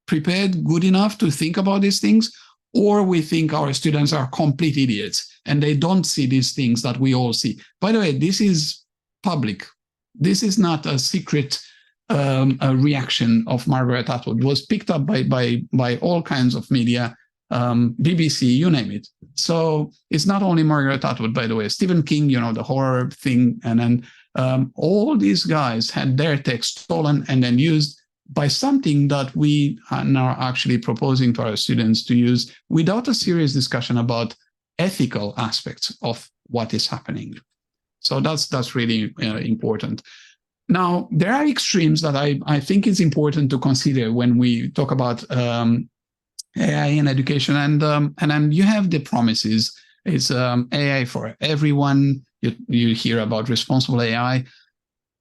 prepared good enough to think about these things, or we think our students are complete idiots and they don't see these things that we all see. By the way, this is public. This is not a secret a reaction of Margaret Atwood. It was picked up by all kinds of media, BBC, you name it. So it's not only Margaret Atwood, by the way. Stephen King, the horror thing, and then all these guys had their text stolen and then used by something that we are now actually proposing to our students to use without a serious discussion about ethical aspects of what is happening. So that's really important. Now, there are extremes that I think is important to consider when we talk about AI in education, and then you have the promises. It's AI for everyone. You hear about responsible AI.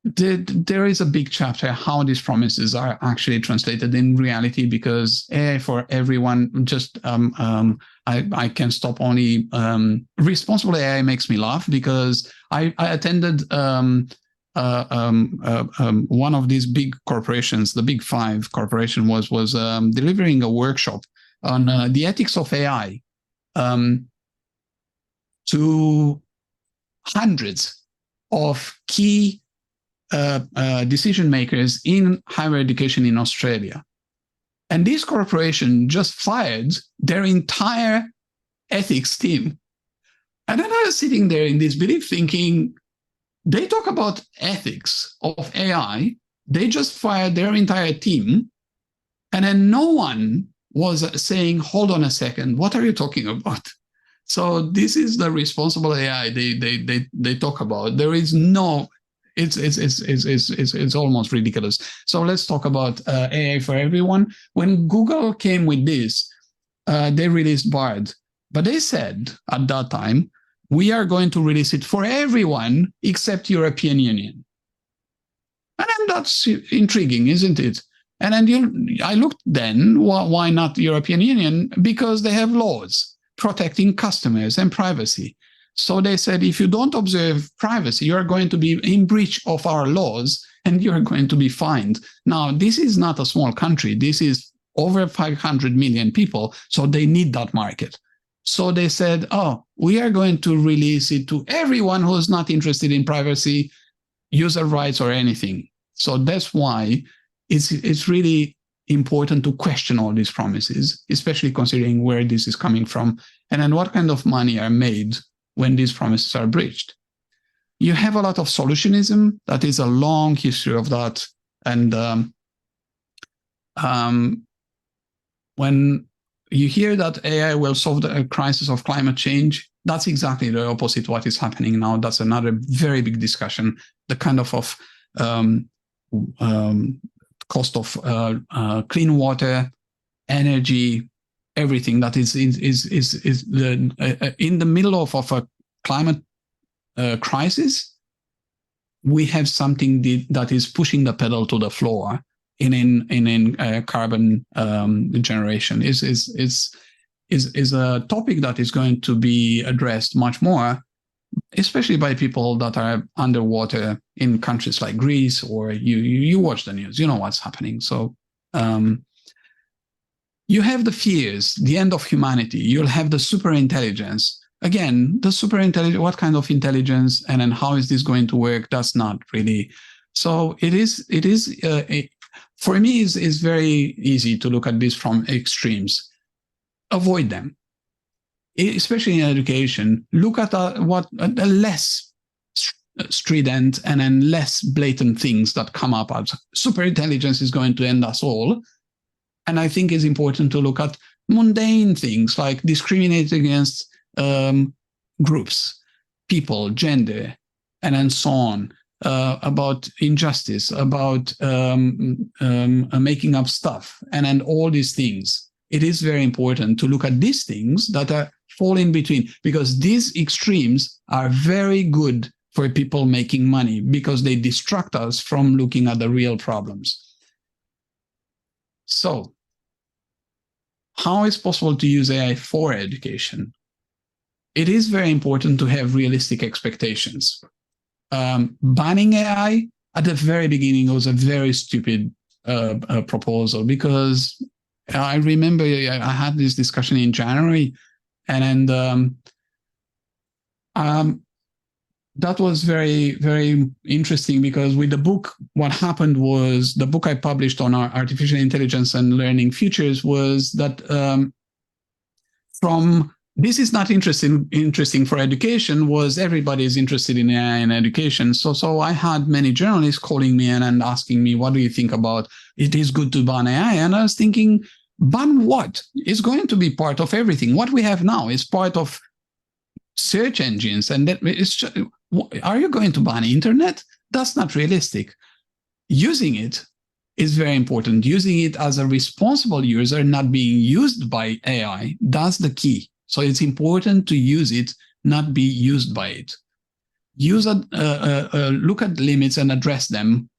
There is a big chapter how these promises are actually translated in reality, because AI for everyone, just I can stop only responsible AI makes me laugh, because I attended one of these big corporations, the big five corporation was delivering a workshop on the ethics of AI to hundreds of key decision makers in higher education in Australia. And this corporation just fired their entire ethics team. And then I was sitting there in disbelief thinking, they talk about ethics of AI, they just fired their entire team, and then no one was saying, hold on a second, what are you talking about? So this is the responsible AI they talk about. There is no, it's almost ridiculous. So let's talk about AI for everyone. When Google came with this, they released Bard, but they said at that time, we are going to release it for everyone except European Union. And then that's intriguing, isn't it? And then I looked then, why not the European Union? Because they have laws protecting customers and privacy. So they said, if you don't observe privacy, you're going to be in breach of our laws and you're going to be fined. Now, this is not a small country. This is over 500 million people. So they need that market. So they said, oh, we are going to release it to everyone who's not interested in privacy, user rights, or anything. So that's why it's really important to question all these promises, especially considering where this is coming from and then what kind of money are made when these promises are breached. You have a lot of solutionism. That is a long history of that. And when you hear that AI will solve the crisis of climate change, that's exactly the opposite what is happening now. That's another very big discussion. The kind of cost of clean water, energy, everything that is in the middle of a climate crisis. We have something that is pushing the pedal to the floor in carbon generation. Is a topic that is going to be addressed much more, especially by people that are underwater in countries like Greece, or you watch the news, you know what's happening. So you have the fears, the end of humanity. You'll have the super intelligence. Again, the super intelligence, what kind of intelligence, and then how is this going to work? That's not really. So it is for me, it's very easy to look at this from extremes. Avoid them, especially in education. Look at what the less strident and then less blatant things that come up as superintelligence is going to end us all. And I think it's important to look at mundane things like discriminating against groups, people, gender, and then so on. About injustice, about making up stuff, and then all these things. It is very important to look at these things that fall in between, because these extremes are very good for people making money, because they distract us from looking at the real problems. So, how is it possible to use AI for education? It is very important to have realistic expectations. banning AI at the very beginning was a very stupid proposal, because I remember I had this discussion in January, and that was very, very interesting, because with the book, what happened was the book I published on our artificial intelligence and learning futures was that from this is not interesting for education, was everybody is interested in AI and education. So I had many journalists calling me and asking me, what do you think about it is good to ban AI? And I was thinking, ban what? It's going to be part of everything. What we have now is part of search engines, and that it's just, are you going to ban internet? That's not realistic. Using it is very important. Using it as a responsible user, not being used by AI, that's the key. So it's important to use it, not be used by it. Use look at limits and address them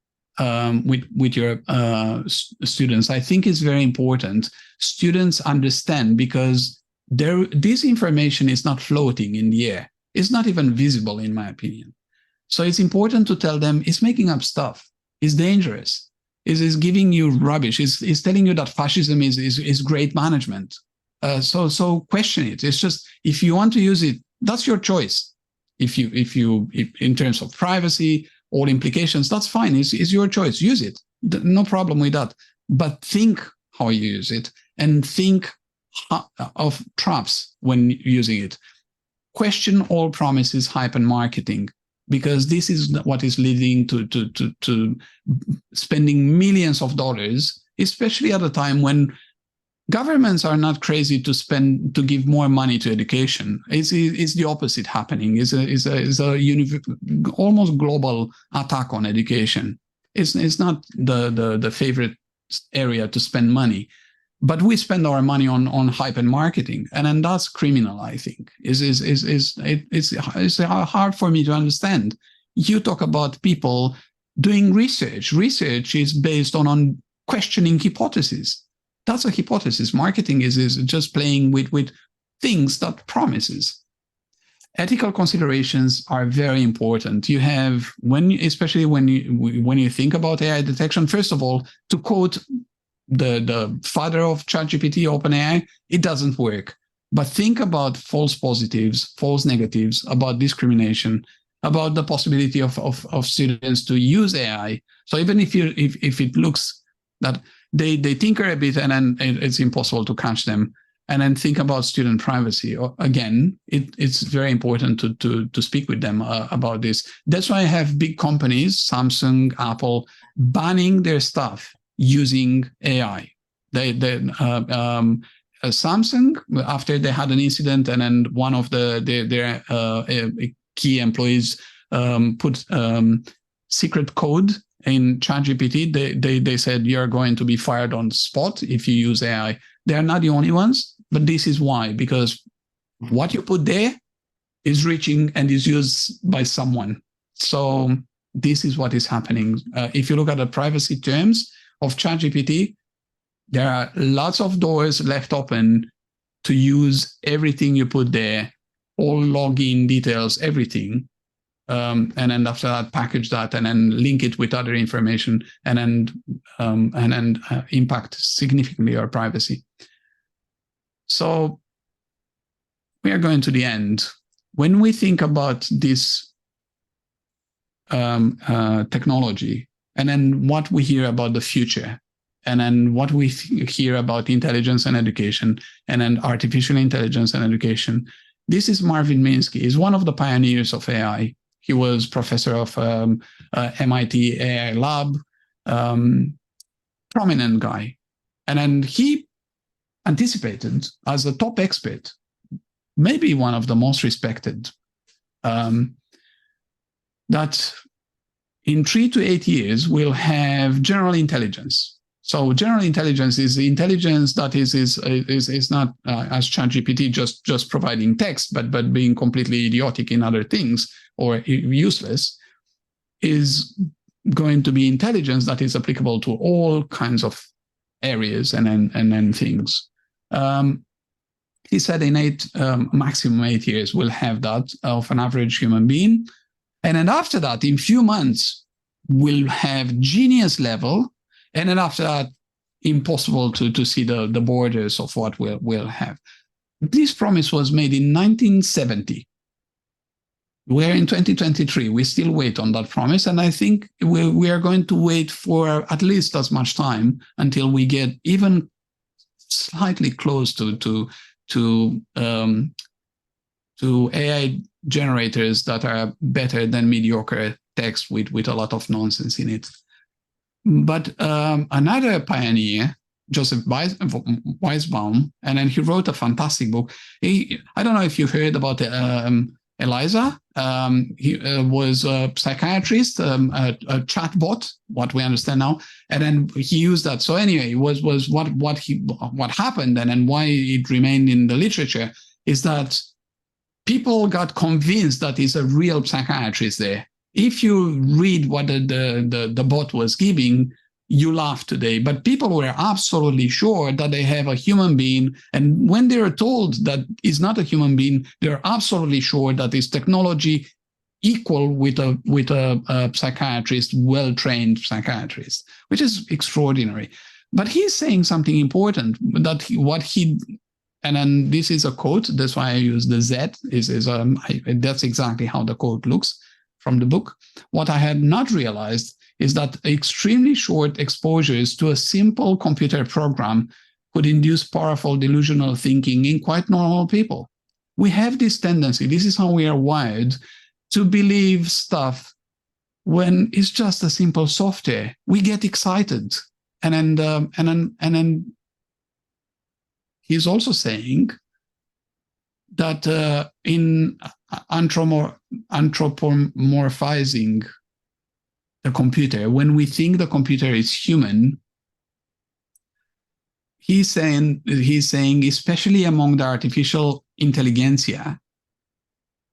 with your students. I think it's very important. Students understand, because this information is not floating in the air. It's not even visible, in my opinion. So it's important to tell them it's making up stuff. It's dangerous. It's giving you rubbish. It's telling you that fascism is great management. So question it. It's just, if you want to use it, that's your choice. If in terms of privacy, all implications, that's fine. It's your choice. Use it. No problem with that. But think how you use it, and think of traps when using it. Question all promises, hype, and marketing, because this is what is leading to spending millions of dollars, especially at a time when governments are not crazy to give more money to education. It's the opposite happening. It's a almost global attack on education. It's not the favorite area to spend money, but we spend our money on hype and marketing, and then that's criminal. I think it's hard for me to understand. You talk about people doing research. Research is based on questioning hypotheses. That's a hypothesis. Marketing is just playing with things that promises. Ethical considerations are very important. You have, especially when you think about AI detection, first of all, to quote the father of ChatGPT, OpenAI, it doesn't work. But think about false positives, false negatives, about discrimination, about the possibility of students to use AI. So even if it looks that they tinker a bit and then it's impossible to catch them, and then think about student privacy. Again, it's very important to speak with them about this. That's why I have big companies, Samsung, Apple, banning their stuff using AI. Samsung, after they had an incident, and then one of their key employees put secret code in ChatGPT, they said you're going to be fired on the spot if you use AI. They're not the only ones, but this is why, because what you put there is reaching and is used by someone. So this is what is happening. If you look at the privacy terms of ChatGPT, there are lots of doors left open to use everything you put there, all login details, everything. And then after that, package that and then link it with other information, and then impact significantly our privacy. So we are going to the end. When we think about this technology, and then what we hear about the future, and then what we hear about intelligence and education, and then artificial intelligence and education, this is Marvin Minsky. He's one of the pioneers of AI. He was professor of MIT AI lab, prominent guy. And then he anticipated, as a top expert, maybe one of the most respected, that in 3 to 8 years, we'll have general intelligence. So general intelligence is the intelligence that is not as ChatGPT just providing text, but being completely idiotic in other things or useless, is going to be intelligence that is applicable to all kinds of areas and things. He said in maximum 8 years, we'll have that of an average human being. And then after that, in few months, we'll have genius level. And then after that, impossible to see the borders of what we'll have. This promise was made in 1970. We're in 2023. We still wait on that promise. And I think we are going to wait for at least as much time until we get even slightly close to AI generators that are better than mediocre text with a lot of nonsense in it. But another pioneer, Joseph Weisbaum, and then he wrote a fantastic book. I don't know if you've heard about Eliza. He was a psychiatrist, a chatbot, what we understand now, and then he used that. So anyway, what happened and why it remained in the literature is that people got convinced that he's a real psychiatrist there. If you read what the bot was giving, you laugh today. But people were absolutely sure that they have a human being. And when they are told that it's not a human being, they're absolutely sure that it's technology equal with a psychiatrist, well-trained psychiatrist, which is extraordinary. But he's saying something important, that and then this is a quote, that's why I use the Z, that's exactly how the quote looks from the book. What I had not realized is that extremely short exposures to a simple computer program could induce powerful delusional thinking in quite normal people. We have this tendency, this is how we are wired, to believe stuff when it's just a simple software. We get excited. And then he's also saying that in anthropomorphizing the computer, when we think the computer is human, he's saying, especially among the artificial intelligentsia,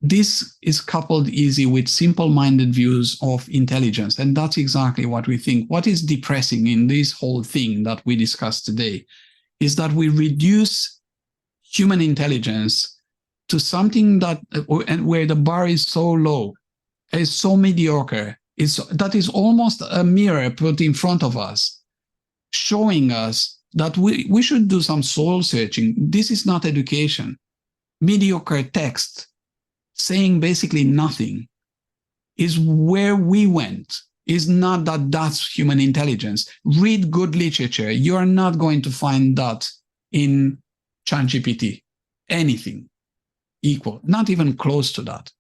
this is coupled easy with simple-minded views of intelligence. And that's exactly what we think. What is depressing in this whole thing that we discussed today is that we reduce human intelligence to something where the bar is so low, is so mediocre, that is almost a mirror put in front of us, showing us that we should do some soul searching. This is not education. Mediocre text saying basically nothing is where we went. Is not that's human intelligence. Read good literature. You are not going to find that in ChatGPT. Anything equal, not even close to that.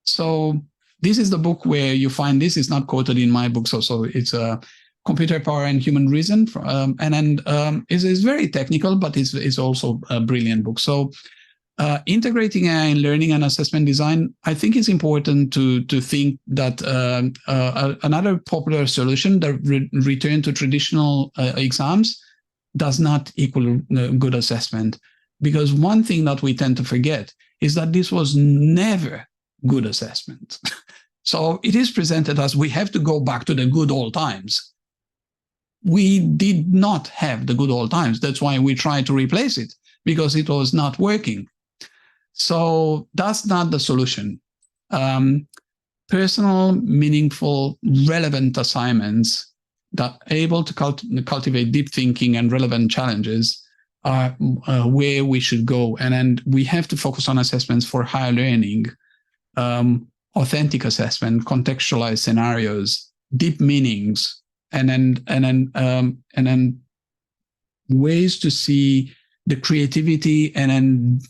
So this is the book where you find this. Is not quoted in my book, so it's a Computer Power and Human Reason, and then is very technical, but it's also a brilliant book. So integrating AI in learning and assessment design, I think it's important to think that another popular solution, the return to traditional exams, does not equal good assessment. Because one thing that we tend to forget is that this was never good assessment. So it is presented as we have to go back to the good old times. We did not have the good old times. That's why we tried to replace it, because it was not working. So that's not the solution. Personal, meaningful, relevant assignments that are able to cultivate deep thinking and relevant challenges are where we should go. And then we have to focus on assessments for higher learning, authentic assessment, contextualized scenarios, deep meanings, and then ways to see the creativity and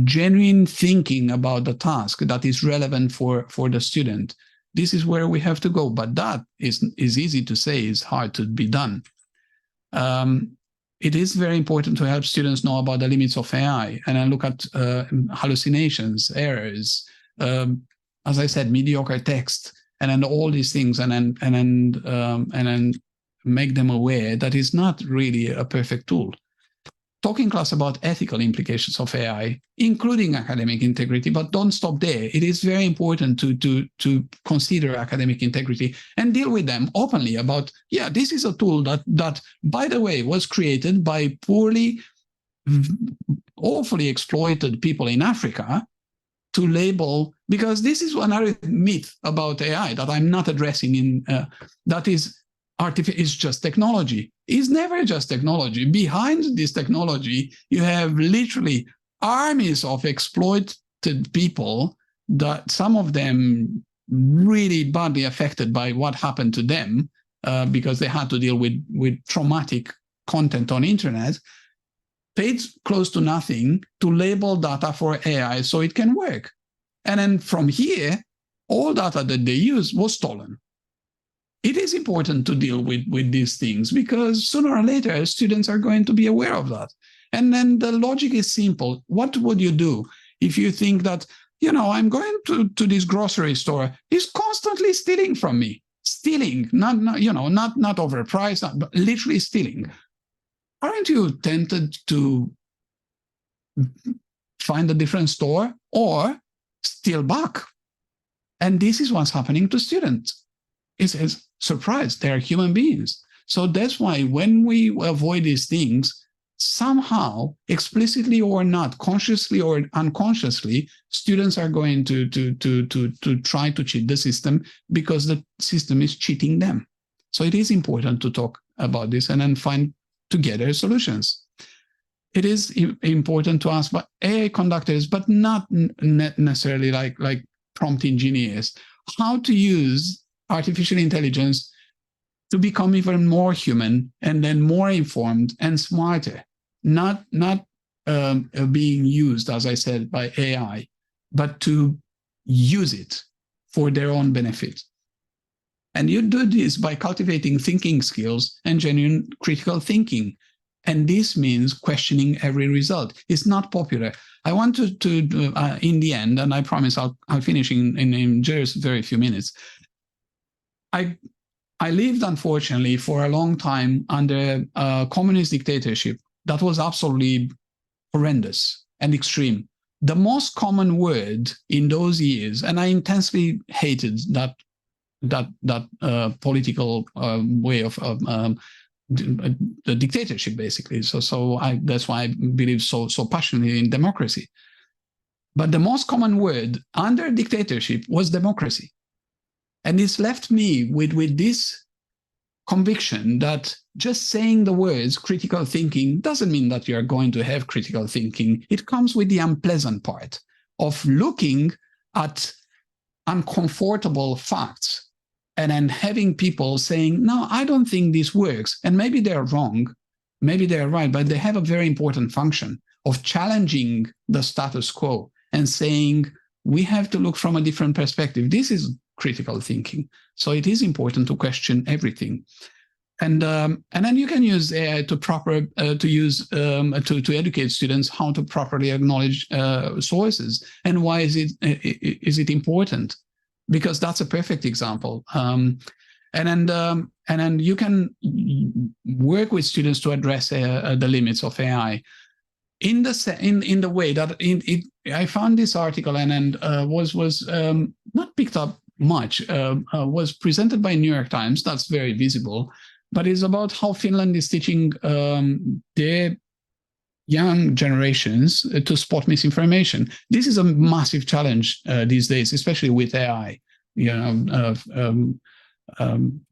genuine thinking about the task that is relevant for the student. This is where we have to go, but that is easy to say, is hard to be done. It is very important to help students know about the limits of AI and then look at hallucinations, errors, as I said, mediocre text, and then all these things, and then make them aware that it's not really a perfect tool. Talk in class about ethical implications of AI, including academic integrity, but don't stop there. It is very important to consider academic integrity and deal with them openly about, yeah, this is a tool that by the way, was created by poorly, awfully exploited people in Africa to label, because this is another myth about AI that I'm not addressing that is just technology. It's never just technology. Behind this technology, you have literally armies of exploited people, that some of them really badly affected by what happened to them because they had to deal with traumatic content on internet, paid close to nothing to label data for AI so it can work. And then from here, all data that they used was stolen. It is important to deal with these things, because sooner or later, students are going to be aware of that. And then the logic is simple. What would you do if you think that, I'm going to this grocery store, he's constantly stealing from me? Stealing, not overpriced, but literally stealing. Aren't you tempted to find a different store or steal back? And this is what's happening to students. It's a surprise. They're human beings. So that's why when we avoid these things, somehow, explicitly or not, consciously or unconsciously, students are going to try to cheat the system, because the system is cheating them. So it is important to talk about this and then find together solutions. It is important to ask about AI conductors, but not necessarily like prompt engineers, how to use artificial intelligence to become even more human and then more informed and smarter, not being used, as I said, by AI, but to use it for their own benefit. And you do this by cultivating thinking skills and genuine critical thinking. And this means questioning every result. It's not popular. I want to in the end, and I promise I'll finish in just very few minutes. I lived, unfortunately, for a long time under a communist dictatorship that was absolutely horrendous and extreme. The most common word in those years, and I intensely hated that political way of the dictatorship, basically. So that's why I believe so passionately in democracy. But the most common word under dictatorship was democracy. And it's left me with this conviction that just saying the words critical thinking doesn't mean that you're going to have critical thinking. It comes with the unpleasant part of looking at uncomfortable facts and then having people saying, no, I don't think this works. And maybe they're wrong, maybe they're right, but they have a very important function of challenging the status quo and saying, we have to look from a different perspective. This is critical thinking. So it is important to question everything. And then you can use AI to educate students how to properly acknowledge sources. And why is it important? Because that's a perfect example. And then you can work with students to address the limits of AI in the way that I found this article and was not picked up much, was presented by New York Times. That's very visible, but it's about how Finland is teaching their young generations to spot misinformation. This is a massive challenge these days, especially with AI,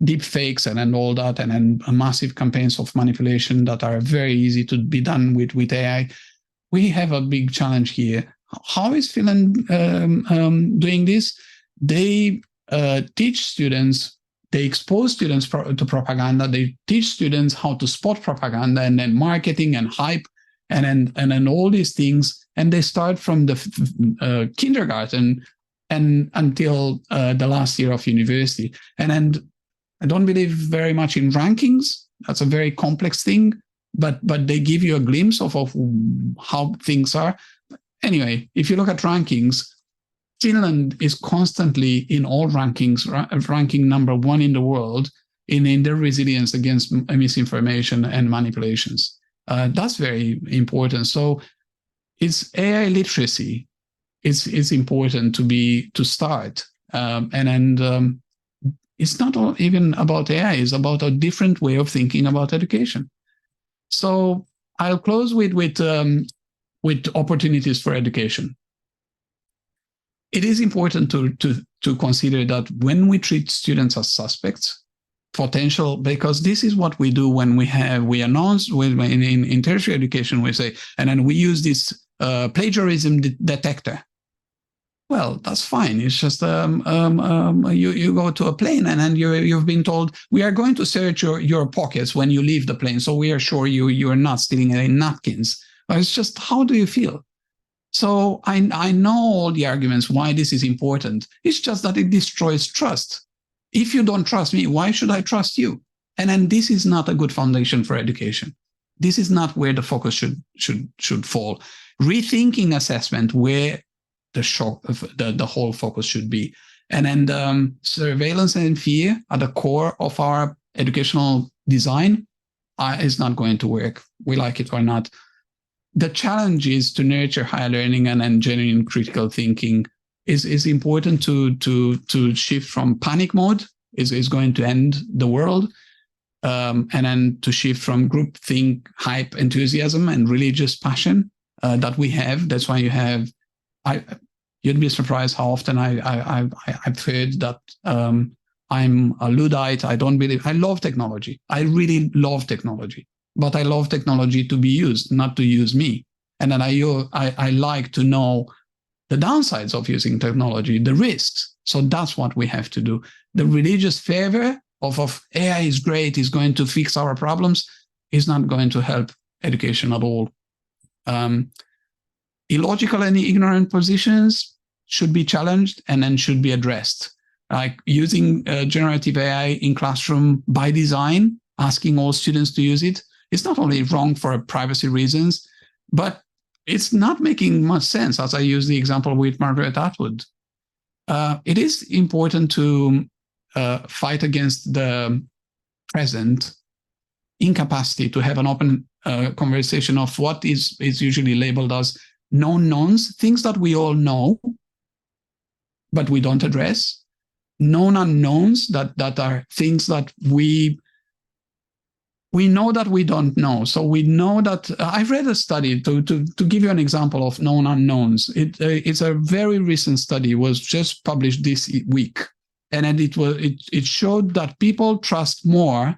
deep fakes and all that, and then massive campaigns of manipulation that are very easy to be done with AI. We have a big challenge here. How is Finland doing this? They teach students, they expose students to propaganda, they teach students how to spot propaganda and then marketing and hype and then all these things. And they start from the kindergarten and until the last year of university. And I don't believe very much in rankings. That's a very complex thing, but they give you a glimpse of how things are. Anyway, if you look at rankings, Finland is constantly in all rankings, ranking number 1 in the world in their resilience against misinformation and manipulations. That's very important. So it's AI literacy. It's important to start. It's not even about AI, it's about a different way of thinking about education. So I'll close with opportunities for education. it is important to consider that when we treat students as suspects, potential, because this is what we do when we announce in tertiary education, we say, and then we use this plagiarism detector. Well, that's fine. It's just you go to a plane and then you've been told, we are going to search your pockets when you leave the plane, so we are sure you are not stealing any napkins. But it's just, how do you feel? So I know all the arguments why this is important. It's just that it destroys trust. If you don't trust me, why should I trust you? And then this is not a good foundation for education. This is not where the focus should fall. Rethinking assessment, where the whole focus should be. And then surveillance and fear at the core of our educational design is not going to work. We like it or not. The challenge is to nurture higher learning and then genuine critical thinking is important to shift from panic mode is going to end the world. And then to shift from groupthink, hype, enthusiasm, and religious passion that we have. That's why you'd be surprised how often I've heard that I'm a Luddite. I don't believe. I love technology. I really love technology, but I love technology to be used, not to use me. And then I like to know the downsides of using technology, the risks. So that's what we have to do. The religious fervor of AI is great, is going to fix our problems, is not going to help education at all. Illogical and ignorant positions should be challenged and then should be addressed. Like using generative AI in classroom by design, asking all students to use it, is not only wrong for privacy reasons, but it's not making much sense, as I use the example with Margaret Atwood. It is important to fight against the present incapacity to have an open conversation of what is usually labeled as known knowns, things that we all know, but we don't address. Known unknowns, that are things that we know that we don't know. So we know that I've read a study to give you an example of known unknowns. It's a very recent study, was just published this week. And then it showed that people trust more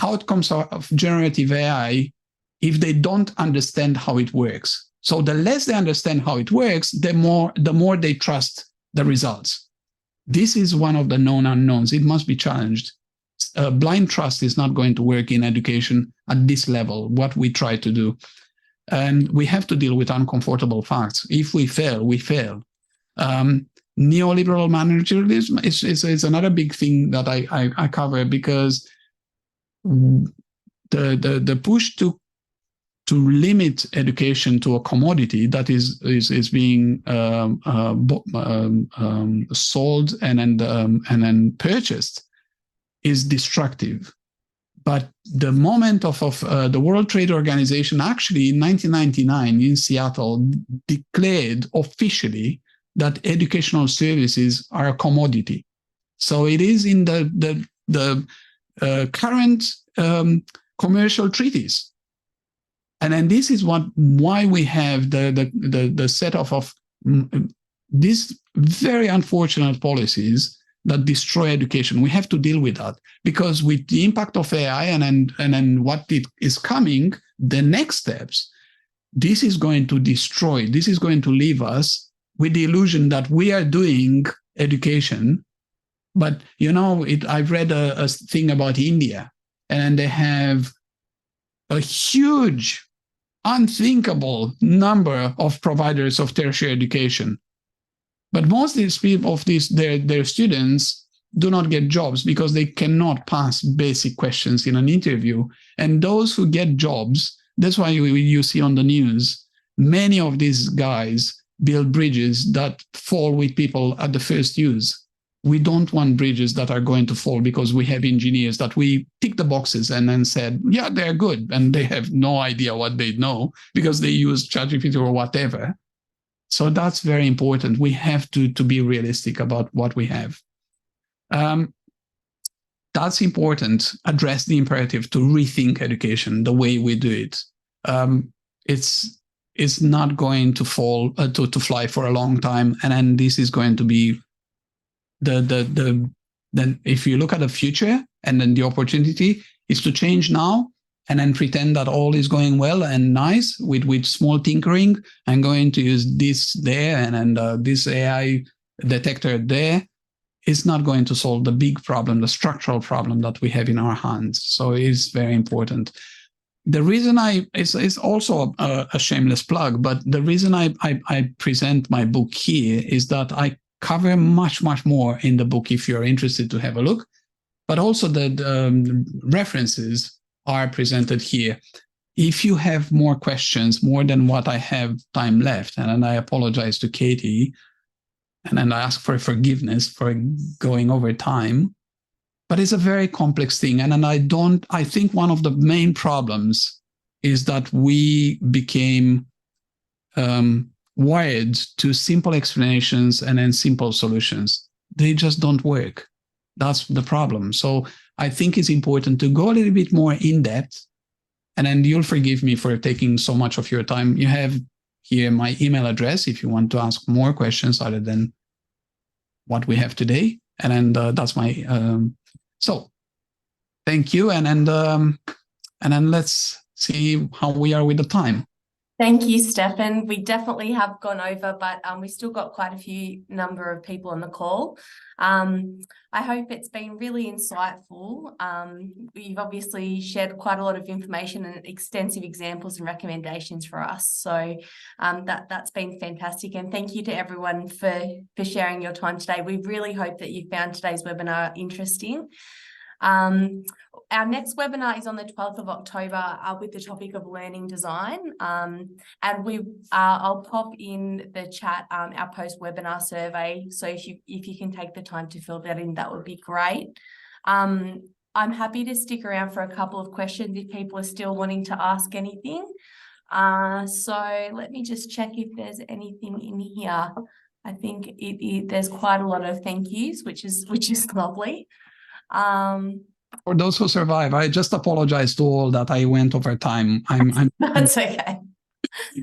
outcomes of generative AI if they don't understand how it works. So the less they understand how it works, the more they trust the results. This is one of the known unknowns. It must be challenged. Blind trust is not going to work in education at this level, what we try to do. And we have to deal with uncomfortable facts. If we fail, we fail. Neoliberal managerialism is another big thing that I cover, because the push to limit education to a commodity that is being sold and then purchased is destructive. But the moment of the World Trade Organization, actually in 1999 in Seattle, declared officially that educational services are a commodity. So it is in the current commercial treaties. And then this is why we have the set of these very unfortunate policies that destroy education. We have to deal with that, because with the impact of AI and then what it is coming, the next steps, this is going to destroy. This is going to leave us with the illusion that we are doing education. But I've read a thing about India, and they have a huge, unthinkable number of providers of tertiary education. But most of these people, their students do not get jobs because they cannot pass basic questions in an interview. And those who get jobs, that's why you see on the news, many of these guys build bridges that fall with people at the first use. We don't want bridges that are going to fall because we have engineers that we tick the boxes and then said, yeah, they're good. And they have no idea what they know because they use ChatGPT or whatever. So that's very important. We have to be realistic about what we have. That's important. Address the imperative to rethink education, the way we do it. is not going to fall to fly for a long time, and then this is going to be then if you look at the future, and then the opportunity is to change now and then pretend that all is going well and nice with small tinkering. I'm going to use this there and then this AI detector there. Is not going to solve the big problem, the structural problem that we have in our hands. So it is very important. The reason it's also a shameless plug, but the reason I present my book here is that I cover much more in the book if you're interested to have a look, but also the references are presented here. If you have more questions, more than what I have time left, and I apologize to Katie, and then I ask for forgiveness for going over time, but it's a very complex thing. And then I think one of the main problems is that we became wired to simple explanations and then simple solutions. They just don't work. That's the problem. So I think it's important to go a little bit more in depth, and then you'll forgive me for taking so much of your time. You have here my email address if you want to ask more questions other than what we have today. And then that's my, so thank you. And then let's see how we are with the time. Thank you, Stefan. We definitely have gone over, but we still got quite a few number of people on the call. I hope it's been really insightful. You've obviously shared quite a lot of information and extensive examples and recommendations for us. So that's been fantastic. And thank you to everyone for sharing your time today. We really hope that you found today's webinar interesting. Our next webinar is on the 12th of October with the topic of learning design. And I'll pop in the chat our post-webinar survey. So if you can take the time to fill that in, that would be great. I'm happy to stick around for a couple of questions if people are still wanting to ask anything. So let me just check if there's anything in here. I think there's quite a lot of thank yous, which is lovely. For those who survive, I just apologize to all that I went over time. That's okay.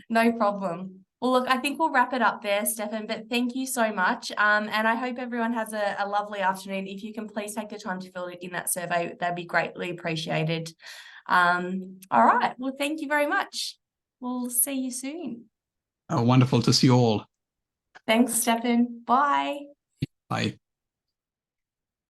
No problem. Well, look, I think we'll wrap it up there, Stefan, but thank you so much. And I hope everyone has a lovely afternoon. If you can please take the time to fill in that survey, that'd be greatly appreciated. All right. Well, thank you very much. We'll see you soon. Wonderful to see you all. Thanks, Stefan. Bye. Bye.